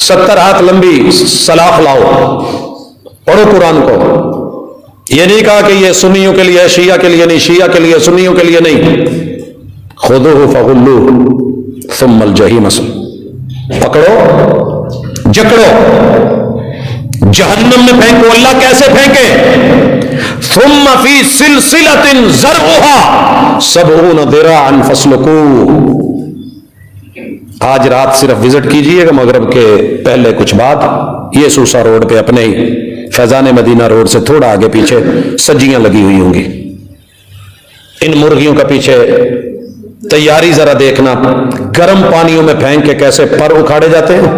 70 ہاتھ لمبی سلاخ لاؤ، پڑھو قرآن کو۔ یہ نہیں کہا کہ یہ سنیوں کے لیے، شیعہ کے لیے نہیں، شیعہ کے لیے، سنیوں کے لیے نہیں۔ خذوہ فغلوہ ثم الجحیم صلوہ، پکڑو جکڑو، جہنم میں پھینکو۔ اللہ کیسے پھینکے؟ ثم فی سلسلۃ ذرعها 70 ذراعا فاسلکوہ۔ آج رات صرف وزٹ کیجئے گا مغرب کے پہلے کچھ بعد، یہ سوسا روڈ پہ اپنے ہی فیضان مدینہ روڈ سے تھوڑا آگے پیچھے سجیاں لگی ہوئی ہوں گی، ان مرغیوں کا پیچھے تیاری ذرا دیکھنا، گرم پانیوں میں پھینک کے کیسے پر اکھاڑے جاتے ہیں،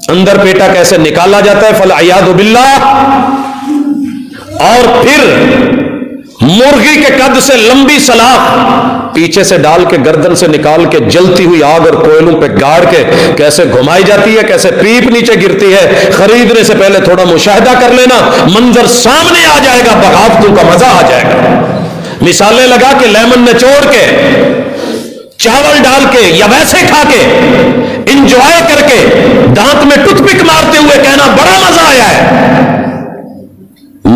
اندر پیٹا کیسے نکالا جاتا ہے، فالعیاذ باللہ۔ اور پھر مرغی کے قد سے لمبی سلاخ پیچھے سے ڈال کے گردن سے نکال کے جلتی ہوئی آگ اور کوئلوں پہ گاڑ کے کیسے گھمائی جاتی ہے، کیسے پیپ نیچے گرتی ہے۔ خریدنے سے پہلے تھوڑا مشاہدہ کر لینا، منظر سامنے آ جائے گا، بغاوتوں کا مزہ آ جائے گا۔ مثالیں لگا کے، لیمن نچوڑ کے، چاول ڈال کے یا ویسے کھا کے، انجوائے کر کے، دانت میں ٹوتھ پک مارتے ہوئے کہنا بڑا مزہ آیا ہے۔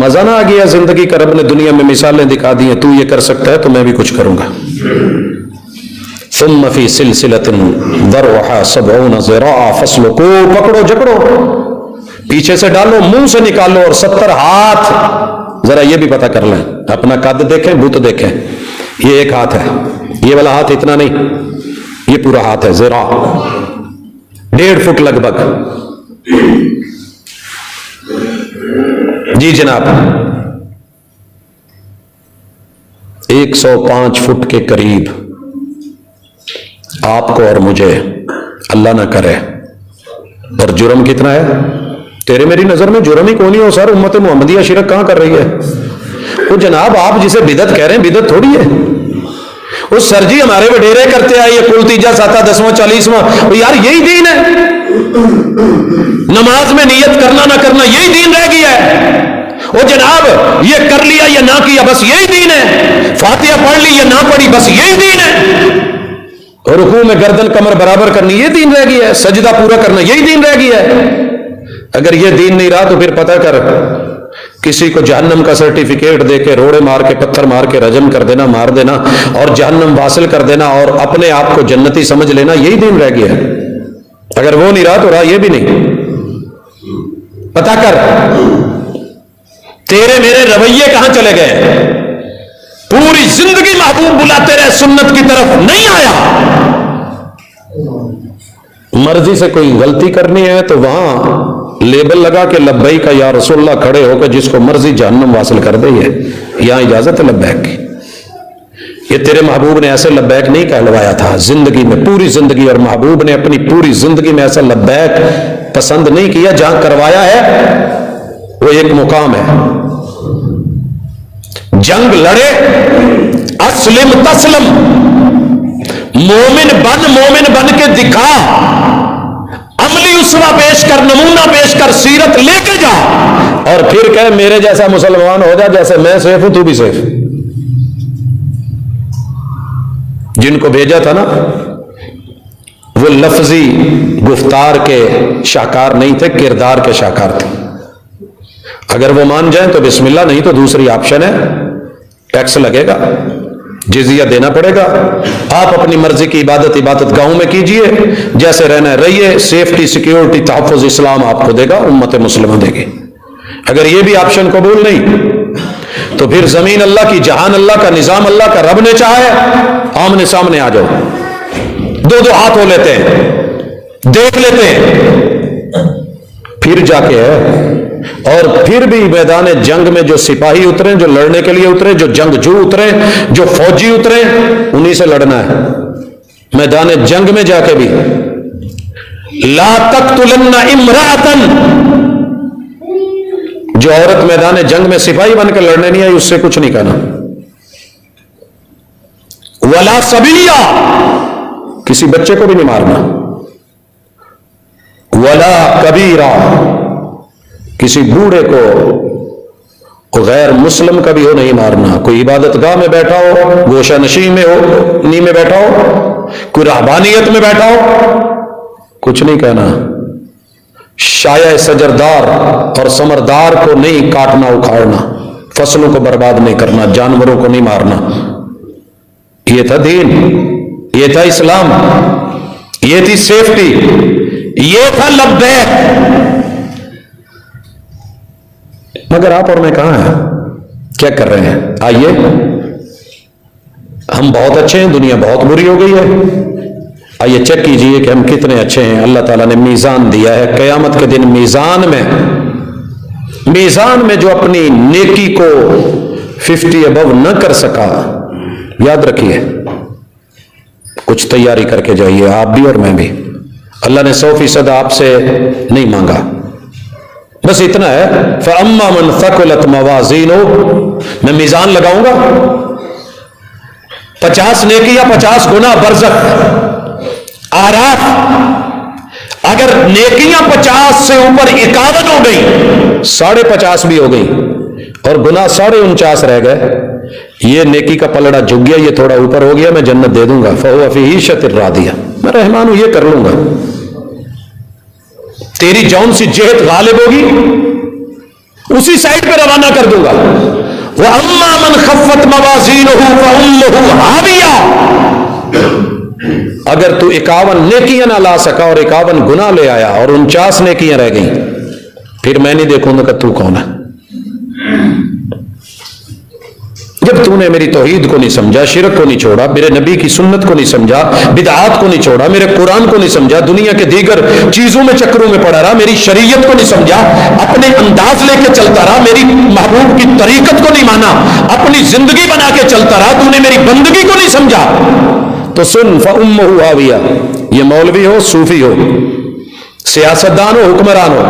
مزہ نہ آ گیا زندگی کا؟ رب نے دنیا میں مثالیں دکھا دی ہیں، تو یہ کر سکتا ہے تو میں بھی کچھ کروں گا۔ ثم فی سلسلۃ ذرعها 70 ذراعا فاسلکوہ، پکڑو جکڑو، پیچھے سے ڈالو، منہ سے نکالو، اور 70 ہاتھ. ذرا یہ بھی پتہ کر لیں، اپنا قد دیکھیں، بت دیکھیں. یہ ایک ہاتھ ہے، یہ والا ہاتھ اتنا نہیں، یہ پورا ہاتھ ہے، ذراع 1.5 فٹ لگ بھگ. جی جناب 105 فٹ کے قریب آپ کو اور مجھے، اللہ نہ کرے. اور جرم کتنا ہے تیرے میری نظر میں؟ جرم ہی کون ہی ہو سر، امت محمدیہ شرک کہاں کر رہی ہے؟ وہ جناب آپ جسے بدعت کہہ رہے ہیں، بدعت تھوڑی ہے. وہ سر جی ہمارے وڈیرے کرتے آئے، یہ کل تیجا ساتہ 10واں 40واں، یار یہی دین ہے. نماز میں نیت کرنا نہ کرنا یہی دین رہ گیا ہے. وہ جناب یہ کر لیا یا نہ کیا بس یہی دین ہے. فاتحہ پڑھ لی یا نہ پڑھی بس یہی دین ہے. رکوع میں گردن کمر برابر کرنی یہ دین رہ گیا ہے. سجدہ پورا کرنا یہی دین رہ گیا ہے. اگر یہ دین نہیں رہا تو پھر پتہ کر، کسی کو جہنم کا سرٹیفکیٹ دے کے، روڑے مار کے، پتھر مار کے رجم کر دینا، مار دینا اور جہنم واصل کر دینا اور اپنے آپ کو جنتی سمجھ لینا، یہی دین رہ گیا ہے. اگر وہ نہیں رہا تو رہا یہ بھی نہیں. پتہ کر تیرے میرے رویے کہاں چلے گئے؟ پوری زندگی محبوب بلاتے رہے، سنت کی طرف نہیں آیا. مرضی سے کوئی غلطی کرنی ہے تو وہاں لیبل لگا کے لبیک یا رسول اللہ کھڑے ہو کے جس کو مرضی جہنم واصل کر دے. یہاں اجازت ہے لبیک کی. یہ تیرے محبوب نے ایسے لبیک نہیں کہلوایا تھا زندگی میں، پوری زندگی. اور محبوب نے اپنی پوری زندگی میں ایسا لبیک پسند نہیں کیا. جہاں کروایا ہے وہ ایک مقام ہے. جنگ لڑے، اسلم تسلم، مومن بن کے دکھا، عملی اسوہ پیش کر، نمونہ پیش کر، سیرت لے کے جا، اور پھر کہ میرے جیسا مسلمان ہو جا، جیسے میں سیف ہوں تو بھی سیف. جن کو بھیجا تھا نا وہ لفظی گفتار کے شاہکار نہیں تھے، کردار کے شاہکار تھے. اگر وہ مان جائیں تو بسم اللہ، نہیں تو دوسری آپشن ہے، ٹیکس لگے گا، جزیہ دینا پڑے گا. آپ اپنی مرضی کی عبادت گاؤں میں کیجئے، جیسے رہنا رہیے، سیفٹی سیکیورٹی تحفظ اسلام آپ کو دے گا، امت مسلمہ دے گی. اگر یہ بھی آپشن قبول نہیں تو پھر زمین اللہ کی، جہان اللہ کا، نظام اللہ کا، رب نے چاہے آمنے سامنے آ جاؤ، دو ہاتھ ہو لیتے ہیں، دیکھ لیتے ہیں، پھر جا کے ہے. اور پھر بھی میدان جنگ میں جو سپاہی اترے، جو لڑنے کے لیے اترے، جو جنگجو اترے، جو فوجی اترے، انہی سے لڑنا ہے. میدان جنگ میں جا کے بھی لا تقتلن امرأۃ، جو عورت میدان جنگ میں سپاہی بن کے لڑنے نہیں آئی اس سے کچھ نہیں کہنا. ولا صبیہ، کسی بچے کو بھی نہیں مارنا. ولا کبیرہ، کسی بوڑھے کو، غیر مسلم کا بھی ہو نہیں مارنا. کوئی عبادت گاہ میں بیٹھا ہو، گوشہ نشین میں ہو، نی میں بیٹھا ہو، کوئی رہبانیت میں بیٹھا ہو، کچھ نہیں کہنا. شایع سجردار اور سمردار کو نہیں کاٹنا اکھاڑنا، فصلوں کو برباد نہیں کرنا، جانوروں کو نہیں مارنا. یہ تھا دین، یہ تھا اسلام، یہ تھی سیفٹی، یہ تھا لبیک. مگر آپ اور میں کہاں ہیں؟ کیا کر رہے ہیں؟ آئیے، ہم بہت اچھے ہیں، دنیا بہت بری ہو گئی ہے. آئیے چیک کیجئے کہ ہم کتنے اچھے ہیں. اللہ تعالیٰ نے میزان دیا ہے، قیامت کے دن میزان میں جو اپنی نیکی کو 50 ابو نہ کر سکا، یاد رکھیے، کچھ تیاری کر کے جائیے، آپ بھی اور میں بھی. اللہ نے 100% آپ سے نہیں مانگا، بس اتنا ہے. فَأَمَّا مَنْ ثَقُلَتْ مَوَازِينُهُ، میں میزان لگاؤں گا، 50 نیکی یا 50 گناہ برزخ آراف. اگر نیکیاں 50 سے اوپر 51 ہو گئی، 50.5 بھی ہو گئی اور گناہ 49.5 رہ گئے، یہ نیکی کا پلڑا جھک گیا، یہ تھوڑا اوپر ہو گیا، میں جنت دے دوں گا. فَهُوَ فِي عِيشَةٍ رَاضِيَةٍ، میں رحمان ہوں، یہ کر لوں گا. تیری جون سی جہت غالب ہوگی اسی سائڈ پہ روانہ کر دوں گا. وَأَمَّا مَنْ خَفَّتْ مَوَازِينُهُ فَأُمُّهُ هَاوِيَةٌ، اگر تو 51 نیکیاں نہ لا سکا اور 51 گناہ لے آیا اور 49 نیکیاں رہ گئیں، پھر میں نہیں دیکھوں گا کہ تو کون ہے۔ جب تو نے میری توحید کو نہیں سمجھا، شرک کو نہیں چھوڑا، میرے نبی کی سنت کو نہیں سمجھا، بدعات کو نہیں چھوڑا، میرے قرآن کو نہیں سمجھا، دنیا کے دیگر چیزوں میں چکروں میں پڑا رہا، میری شریعت کو نہیں سمجھا، اپنے انداز لے کے چلتا رہا، میری محبوب کی طریقت کو نہیں مانا، اپنی زندگی بنا کے چلتا رہا، تو نے میری بندگی کو نہیں سمجھا، تو سن فَأُمُّهُ هَاوِيَةٌ، یہ مولوی ہو، صوفی ہو، سیاستدان ہو، حکمران ہو،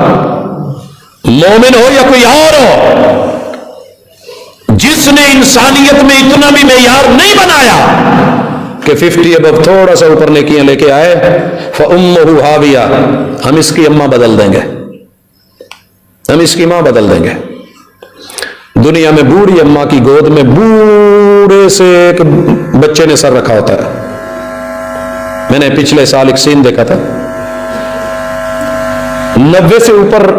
مومن ہو یا کوئی اور ہو، جس نے انسانیت میں اتنا بھی معیار نہیں بنایا کہ 50 ابو تھوڑا سا اوپر نیکیاں لے کے آئے، فَأُمُّهُ هَاوِيَةٌ، ہم اس کی اماں بدل دیں گے، ہم اس کی ماں بدل دیں گے۔ دنیا میں بوڑھی اماں کی گود میں بوڑھے سے ایک بچے نے سر رکھا ہوتا ہے۔ میں نے پچھلے سال ایک سین دیکھا تھا، 90 سے اوپر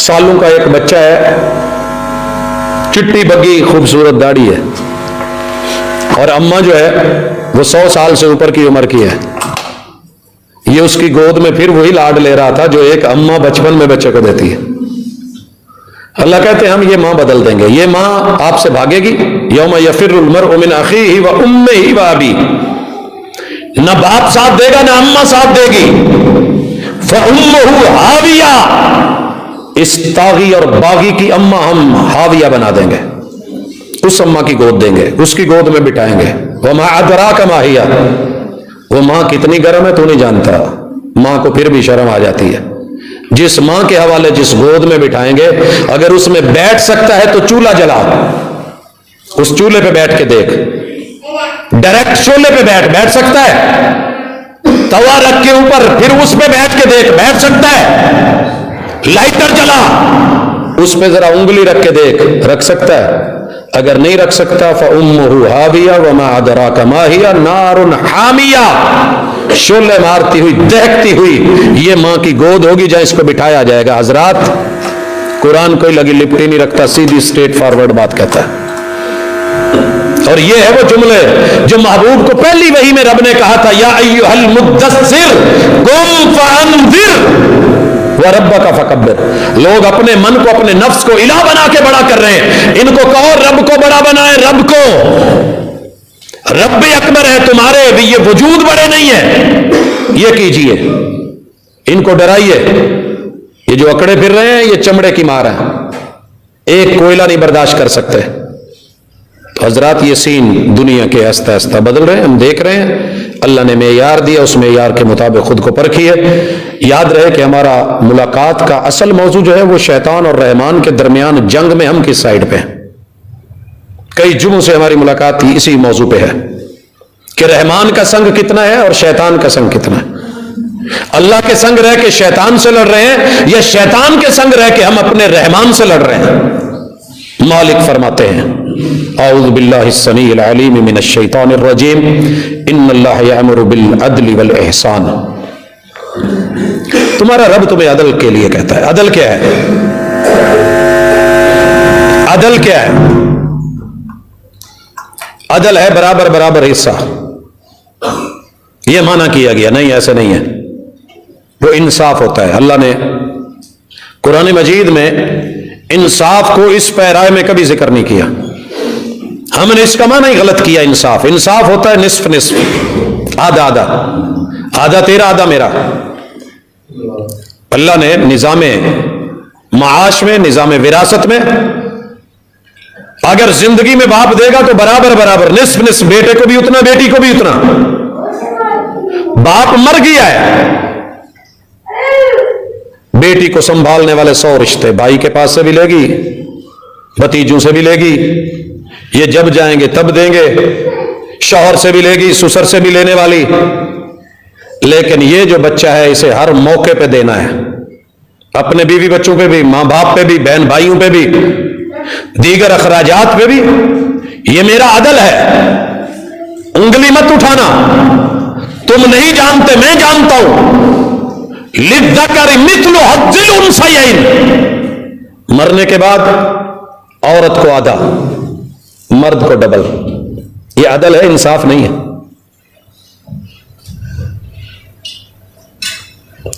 سالوں کا ایک بچہ ہے، چٹی بگی خوبصورت داڑھی ہے، اور اماں جو ہے وہ 100 سال سے اوپر کی عمر کی ہے۔ یہ اس کی گود میں پھر وہی لاڈ لے رہا تھا جو ایک اماں بچپن میں بچے کو دیتی ہے۔ اللہ کہتے ہیں ہم یہ ماں بدل دیں گے، یہ ماں آپ سے بھاگے گی، یوم یفر المرء من اخیہ و امہ و ابیہ، نہ باپ ساتھ دے گا نہ اماں ساتھ دے گی، فَأُمُّهُ ہاویہ، اس طاغی اور باغی کی اماں ہم ہاویہ بنا دیں گے، اس اماں کی گود دیں گے، اس کی گود میں بٹھائیں گے۔ وَمَا أَدْرَاكَ مَا هِيَ، وہ ماں کتنی گرم ہے تو نہیں جانتا، ماں کو پھر بھی شرم آ جاتی ہے۔ جس ماں کے حوالے جس گود میں بٹھائیں گے، اگر اس میں بیٹھ سکتا ہے تو چولہا جلا، اس چولہے پہ بیٹھ کے دیکھ، ڈائریکٹ شعلے پہ بیٹھ سکتا ہے، توا رکھ کے اوپر پھر اس پہ بیٹھ کے دیکھ، بیٹھ سکتا ہے، لائٹر جلا اس پہ ذرا انگلی رکھ کے دیکھ، رکھ سکتا ہے؟ اگر نہیں رکھ سکتا فَأُمُّهُ هَاوِيَةٌ وَمَا أَدْرَاكَ مَا هِيَ نَارٌ حَامِيَةٌ، شعلے مارتی ہوئی دہکتی ہوئی یہ ماں کی گود ہوگی جہاں اس کو بٹھایا جائے گا۔ حضرات، قرآن کوئی لگی لپٹی نہیں رکھتا، سیدھی اسٹریٹ فارورڈ بات کہتا ہے۔ اور یہ ہے وہ جملے جو محبوب کو پہلی وحی میں رب نے کہا تھا، یا ایھا المدثر قم فانذر وَرَبَّكَ فَكَبِّرْ۔ لوگ اپنے من کو، اپنے نفس کو الہ بنا کے بڑا کر رہے ہیں، ان کو کہو رب کو بڑا بنائے، رب کو، رب اکبر ہے تمہارے بھی، یہ وجود بڑے نہیں ہے، یہ کیجئے، ان کو ڈرائیے، یہ جو اکڑے پھر رہے ہیں یہ چمڑے کی مار ہے، ایک کوئلہ نہیں برداشت کر سکتے۔ تو حضرات یہ سین دنیا کے آہستہ آہستہ بدل رہے ہیں، ہم دیکھ رہے ہیں، اللہ نے معیار دیا، اس معیار کے مطابق خود کو پرکھیے۔ یاد رہے کہ ہمارا ملاقات کا اصل موضوع جو ہے وہ شیطان اور رحمان کے درمیان جنگ میں ہم کس سائیڈ پہ ہیں۔ کئی جمعوں سے ہماری ملاقات اسی موضوع پہ ہے کہ رحمان کا سنگ کتنا ہے اور شیطان کا سنگ کتنا ہے۔ اللہ کے سنگ رہ کے شیطان سے لڑ رہے ہیں یا شیطان کے سنگ رہ کے ہم اپنے رحمان سے لڑ رہے ہیں؟ مالک فرماتے ہیں، اعوذ باللہ السمیع العلیم من الشیطان الرجیم، ان اللہ یأمر بالعدل والاحسان۔ تمہارا رب تمہیں عدل کے لیے کہتا ہے۔ عدل کیا ہے؟ عدل کیا ہے؟ عدل ہے برابر برابر حصہ، یہ معنی کیا گیا نہیں، ایسے نہیں ہے، وہ انصاف ہوتا ہے۔ اللہ نے قرآن مجید میں انصاف کو اس پیرائے میں کبھی ذکر نہیں کیا، ہم نے اس کا معنی ہی غلط کیا۔ انصاف، انصاف ہوتا ہے نصف نصف، آدھا آدھا، آدھا تیرا آدھا میرا۔ اللہ نے نظام معاش میں، نظام وراثت میں، اگر زندگی میں باپ دے گا تو برابر برابر، نصف نصف، بیٹے کو بھی اتنا بیٹی کو بھی اتنا۔ باپ مر گیا ہے، بیٹی کو سنبھالنے والے 100 رشتے، بھائی کے پاس سے بھی لے گی، بھتیجوں سے بھی لے گی، یہ جب جائیں گے تب دیں گے، شوہر سے بھی لے گی، سسر سے بھی لینے والی، لیکن یہ جو بچہ ہے اسے ہر موقع پہ دینا ہے، اپنے بیوی بچوں پہ بھی، ماں باپ پہ بھی، بہن بھائیوں پہ بھی، دیگر اخراجات پہ بھی۔ یہ میرا عدل ہے، انگلی مت اٹھانا، تم نہیں جانتے میں جانتا ہوں۔ للذکر مثل حظ الانثیین، مرنے کے بعد عورت کو آدھا، مرد کو ڈبل، یہ عدل ہے، انصاف نہیں ہے۔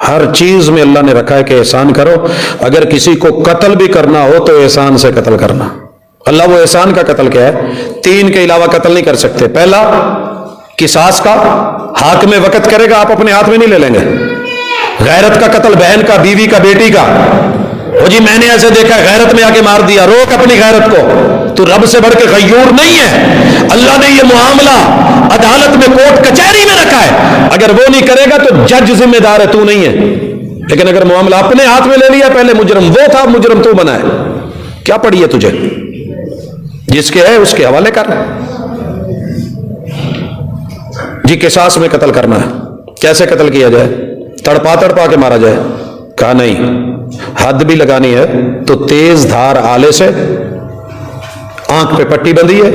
ہر چیز میں اللہ نے رکھا ہے کہ احسان کرو. اگر کسی کو قتل بھی کرنا ہو تو احسان سے قتل کرنا. اللہ وہ احسان کا قتل کیا ہے؟ 3 کے علاوہ قتل نہیں کر سکتے. پہلا قصاص کا، حاکم وقت کرے گا آپ اپنے ہاتھ میں نہیں لے لیں گے. غیرت کا قتل، بہن کا، بیوی کا، بیٹی کا. وہ جی میں نے ایسے دیکھا غیرت میں آ کے مار دیا. روک اپنی غیرت کو، تو رب سے بڑھ کے غیور نہیں ہے. اللہ نے یہ معاملہ عدالت میں، کورٹ کچہری میں رکھا ہے. اگر وہ نہیں کرے گا تو جج ذمہ دار ہے، تو نہیں ہے. لیکن اگر معاملہ اپنے ہاتھ میں لے لیا، پہلے مجرم وہ تھا، مجرم تو بنا ہے. کیا پڑھی ہے تجھے؟ جس کے ہے اس کے حوالے کر. جی قصاص میں قتل کرنا ہے، کیسے قتل کیا جائے؟ تڑپا کے مارا جائے. کہا نہیں، حد بھی لگانی ہے تو تیز دھار آلے سے، آنکھ پہ پٹی بندھی ہے،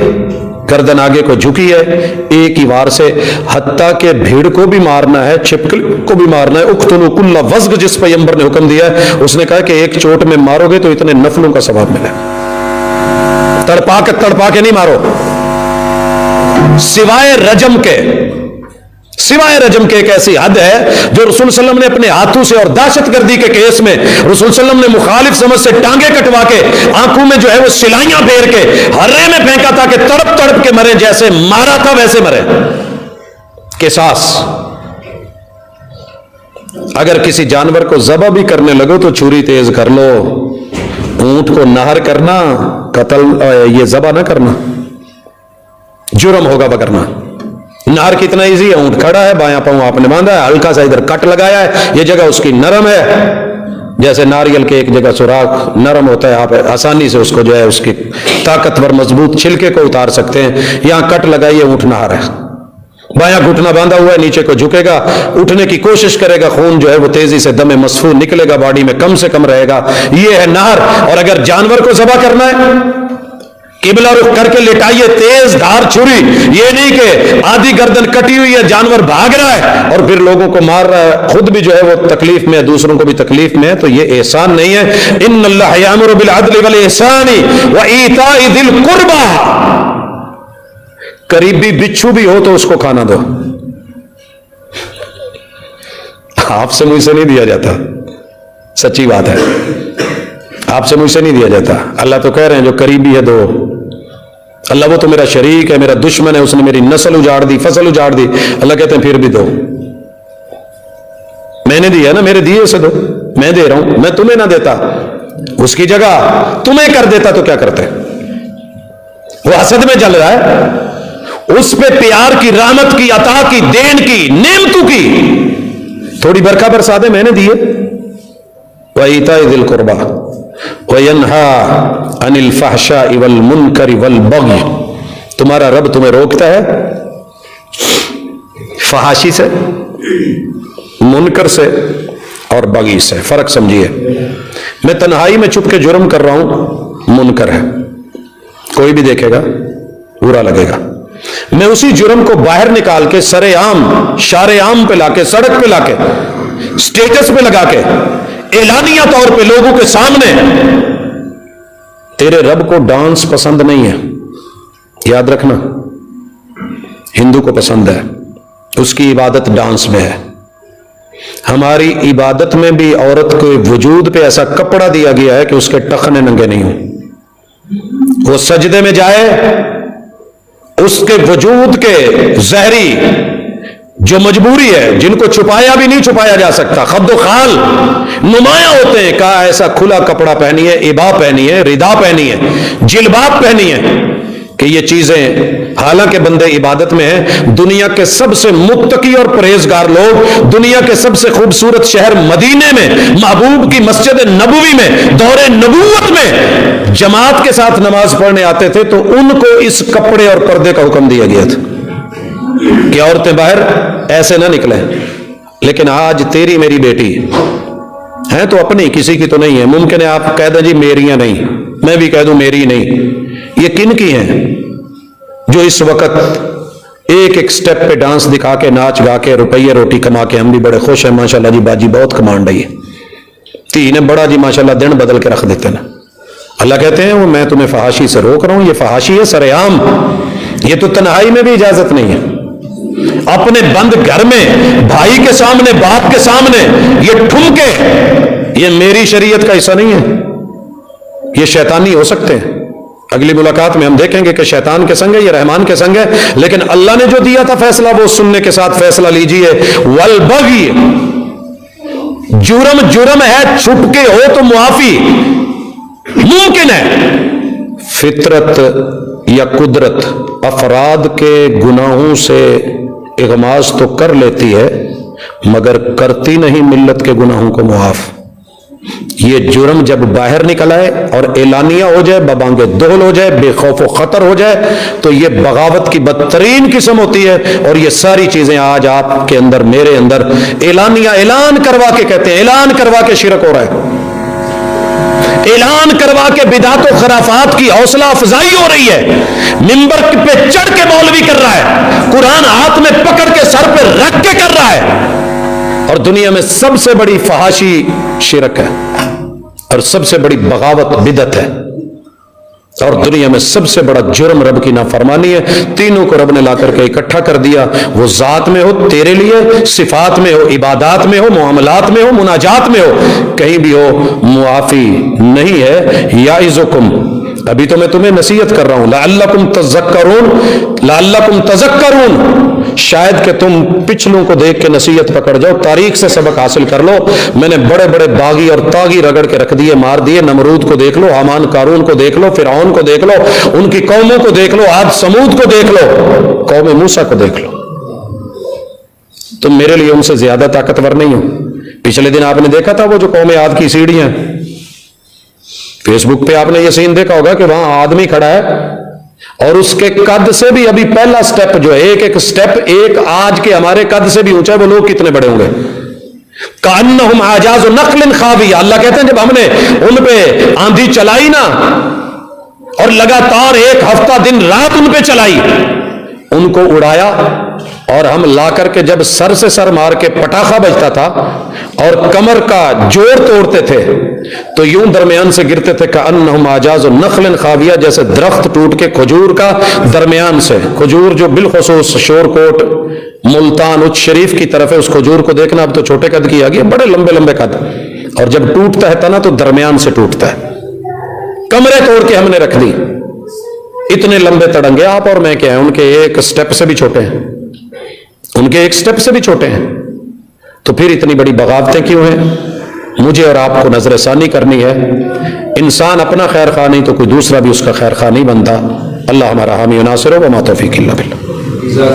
گردن آگے کو جھکی ہے، ایک ہی وار سے. حتیٰ کہ بھیڑ کو بھی مارنا ہے، چھپکلی کو بھی مارنا ہے. اقتلوا کل وزغ، جس پیغمبر نے حکم دیا ہے، اس نے کہا کہ ایک چوٹ میں مارو گے تو اتنے نفلوں کا ثواب ملے. تڑپا کے نہیں مارو. سوائے رجم کے ایک ایسی حد ہے جو رسول صلی اللہ علیہ وسلم نے اپنے ہاتھوں سے، اور دہشت گردی کے کیس میں رسول صلی اللہ علیہ وسلم نے مخالف سمجھ سے ٹانگیں کٹوا کے، آنکھوں میں جو ہے وہ سلائیاں پھیر کے ہرے میں پھینکا تھا کہ تڑپ کے مرے، جیسے مارا تھا ویسے مرے. قصاص. اگر کسی جانور کو ذبح بھی کرنے لگو تو چھری تیز کر لو. اونٹ کو نہر کرنا قتل، یہ ذبح نہ کرنا جرم ہوگا بکرنا. نہر کتنا ایزی ہے، اونٹ کھڑا ہے، بایاں پاؤں آپ نے باندھا ہے، ہلکا سا ادھر کٹ لگایا ہے، یہ جگہ اس کی نرم ہے، جیسے ناریل کے ایک جگہ سوراخ نرم ہوتا ہے، آپ آسانی سے اس کو جو ہے اس کی طاقتور مضبوط چھلکے کو اتار سکتے ہیں. یہاں کٹ لگائیے، اونٹ نہر ہے، بایاں گھٹنا باندھا ہوا ہے، نیچے کو جھکے گا، اٹھنے کی کوشش کرے گا، خون جو ہے وہ تیزی سے دم مسفور نکلے گا، باڈی میں کم سے کم رہے گا. یہ ہے نہر. اور اگر جانور کو ذبح کرنا ہے، قبلہ رخ کر کے لٹائیے، تیز دھار چھری. یہ نہیں کہ آدھی گردن کٹی ہوئی ہے، جانور بھاگ رہا ہے اور پھر لوگوں کو مار رہا ہے، خود بھی جو ہے وہ تکلیف میں ہے، دوسروں کو بھی تکلیف میں ہے. تو یہ احسان نہیں ہے. ان اللہ یامر بالعدل والاحسان وایتاء ذی القربى. قریبی بچھو بھی ہو تو اس کو کھانا دو. آپ سے مجھ سے نہیں دیا جاتا، سچی بات ہے، آپ سے مجھ سے نہیں دیا جاتا. اللہ تو کہہ رہے ہیں جو قریبی ہے دو. اللہ وہ تو میرا شریک ہے، میرا دشمن ہے، اس نے میری نسل اجاڑ دی، فصل اجاڑ دی. اللہ کہتے ہیں پھر بھی دو. میں نے دیا نا، میرے دیے سے دو. میں دے رہا ہوں، میں تمہیں نہ دیتا، اس کی جگہ تمہیں کر دیتا تو کیا کرتے؟ وہ حسد میں جل رہا ہے، اس پہ پیار کی، رحمت کی، عطا کی، دین کی، نعمتوں کی تھوڑی برکھا برسا دے، میں نے دیے. وَإِيتَاءِ ذِي الْقُرْبَى وَيَنْهَى عَنِ الْفَحْشَاءِ وَالْمُنْكَرِ وَالْبَغْيِ. تمہارا رب تمہیں روکتا ہے فحاشی سے، منکر سے اور بغی سے. فرق سمجھیے. میں تنہائی میں چھپ کے جرم کر رہا ہوں، منکر ہے، کوئی بھی دیکھے گا برا لگے گا. میں اسی جرم کو باہر نکال کے سرے عام، شارے عام پہ لا کے، سڑک پہ لا کے، سٹیٹس پہ لگا کے، اعلانیہ طور پہ لوگوں کے سامنے. تیرے رب کو ڈانس پسند نہیں ہے، یاد رکھنا. ہندو کو پسند ہے، اس کی عبادت ڈانس میں ہے. ہماری عبادت میں بھی عورت کے وجود پہ ایسا کپڑا دیا گیا ہے کہ اس کے ٹخنے ننگے نہیں ہوں. وہ سجدے میں جائے، اس کے وجود کے ظاہری جو مجبوری ہے، جن کو چھپایا بھی نہیں چھپایا جا سکتا، خد و خال نمایاں ہوتے ہیں. کہا ایسا کھلا کپڑا پہنی ہے، عبا پہنی ہے، ردا پہنی ہے، جلباب پہنی ہے کہ یہ چیزیں، حالانکہ بندے عبادت میں ہیں. دنیا کے سب سے متقی اور پرہیزگار لوگ دنیا کے سب سے خوبصورت شہر مدینے میں، محبوب کی مسجد نبوی میں، دور نبوت میں جماعت کے ساتھ نماز پڑھنے آتے تھے تو ان کو اس کپڑے اور پردے کا حکم دیا گیا تھا کہ عورتیں باہر ایسے نہ نکلیں. لیکن آج تیری میری بیٹی ہیں تو اپنی، کسی کی تو نہیں ہے. ممکن ہے آپ کہہ دیں جی میریاں نہیں، میں بھی کہہ دوں میری نہیں. یہ کن کی ہیں جو اس وقت ایک ایک سٹیپ پہ ڈانس دکھا کے، ناچ گا کے، روپیے روٹی کما کے، ہم بھی بڑے خوش ہیں ماشاءاللہ جی، باجی بہت کمان رہی ہے، تھی نے بڑا جی ماشاءاللہ دن بدل کے رکھ دیتے نا. اللہ کہتے ہیں وہ میں تمہیں فحاشی سے روک رہا ہوں. یہ فحاشی ہے سر عام، یہ تو تنہائی میں بھی اجازت نہیں ہے. اپنے بند گھر میں بھائی کے سامنے، باپ کے سامنے یہ ٹھمکے، یہ میری شریعت کا حصہ نہیں ہے، یہ شیطانی ہو سکتے ہیں۔ اگلی ملاقات میں ہم دیکھیں گے کہ شیطان کے سنگ ہے، یہ رحمان کے سنگ ہے، لیکن اللہ نے جو دیا تھا فیصلہ وہ سننے کے ساتھ فیصلہ لیجئے۔ والبغی، جرم ہے، چھپ کے ہو تو معافی ممکن ہے۔ فطرت یا قدرت افراد کے گناہوں سے اغماس تو کر لیتی ہے مگر کرتی نہیں ملت کے گناہوں کو معاف۔ یہ جرم جب باہر نکل آئے اور اعلانیہ ہو جائے، ببانگ دہل ہو جائے، بے خوف و خطر ہو جائے، تو یہ بغاوت کی بدترین قسم ہوتی ہے۔ اور یہ ساری چیزیں آج آپ کے اندر، میرے اندر اعلانیہ، اعلان کروا کے کہتے ہیں، اعلان کروا کے شرک ہو رہا ہے، اعلان کروا کے بدعت و خرافات کی حوصلہ افزائی ہو رہی ہے، منبر پہ چڑھ کے مولوی کر رہا ہے، قرآن ہاتھ میں پکڑ کے سر پہ رکھ کے کر رہا ہے۔ اور دنیا میں سب سے بڑی فحاشی شرک ہے، اور سب سے بڑی بغاوت بدعت ہے، اور دنیا میں سب سے بڑا جرم رب کی نافرمانی ہے۔ تینوں کو رب نے لا کر کے اکٹھا کر دیا، وہ ذات میں ہو تیرے لیے، صفات میں ہو، عبادات میں ہو، معاملات میں ہو، مناجات میں ہو، کہیں بھی ہو معافی نہیں ہے۔ یعظکم، ابھی تو میں تمہیں نصیحت کر رہا ہوں، لعلکم تذکرون، شاید کہ تم پچھلوں کو دیکھ کے نصیحت پکڑ جاؤ، تاریخ سے سبق حاصل کر لو۔ میں نے بڑے بڑے باغی اور طاغی رگڑ کے رکھ دیے، مار دیے۔ نمرود کو دیکھ لو، حامان قارون کو دیکھ لو، فرعون کو دیکھ لو، ان کی قوموں کو دیکھ لو، عاد سمود کو دیکھ لو، قوم موسیٰ کو دیکھ لو۔ تم میرے لیے ان سے زیادہ طاقتور نہیں ہو۔ پچھلے دن آپ نے دیکھا تھا وہ جو قوم عاد کی سیڑھیاں، فیس بک پہ آپ نے یہ سین دیکھا ہوگا کہ وہاں آدمی کھڑا ہے اور اس کے قد سے بھی ابھی پہلا سٹیپ جو ہے، ایک سٹیپ ایک آج کے ہمارے قد سے بھی اونچا ہے، وہ لوگ کتنے بڑے ہوں گے؟ کأنہم اعجاز نخل خاویہ، اللہ کہتے ہیں جب ہم نے ان پہ آندھی چلائی نا اور لگاتار ایک ہفتہ دن رات ان پہ چلائی، ان کو اڑایا، اور ہم لا کر کے جب سر سے سر مار کے پٹاخہ بجتا تھا اور کمر کا جوڑ توڑتے تھے تو یوں درمیان سے گرتے تھے، کأنہم اعجاز نخل خاویہ، جیسے درخت ٹوٹ کے کھجور کا درمیان سے، کھجور جو بالخصوص شور کوٹ ملتان اچ شریف کی طرف ہے، اس کھجور کو دیکھنا، اب تو چھوٹے قد کی آ گئی، بڑے لمبے لمبے قد، اور جب ٹوٹتا ہے تنا تو درمیان سے ٹوٹتا ہے، کمرے توڑ کے ہم نے رکھ دی۔ اتنے لمبے تڑنگے آپ اور میں کیا ہیں، ان کے ایک سٹیپ سے بھی چھوٹے ہیں، ان کے ایک سٹیپ سے بھی چھوٹے ہیں، تو پھر اتنی بڑی بغاوتیں کیوں ہیں؟ مجھے اور آپ کو نظر ثانی کرنی ہے۔ انسان اپنا خیر خواہ نہیں تو کوئی دوسرا بھی اس کا خیر خواہ نہیں بنتا۔ اللہ ہمارا حامی و ناصر ہو، وما توفیق الا باللہ۔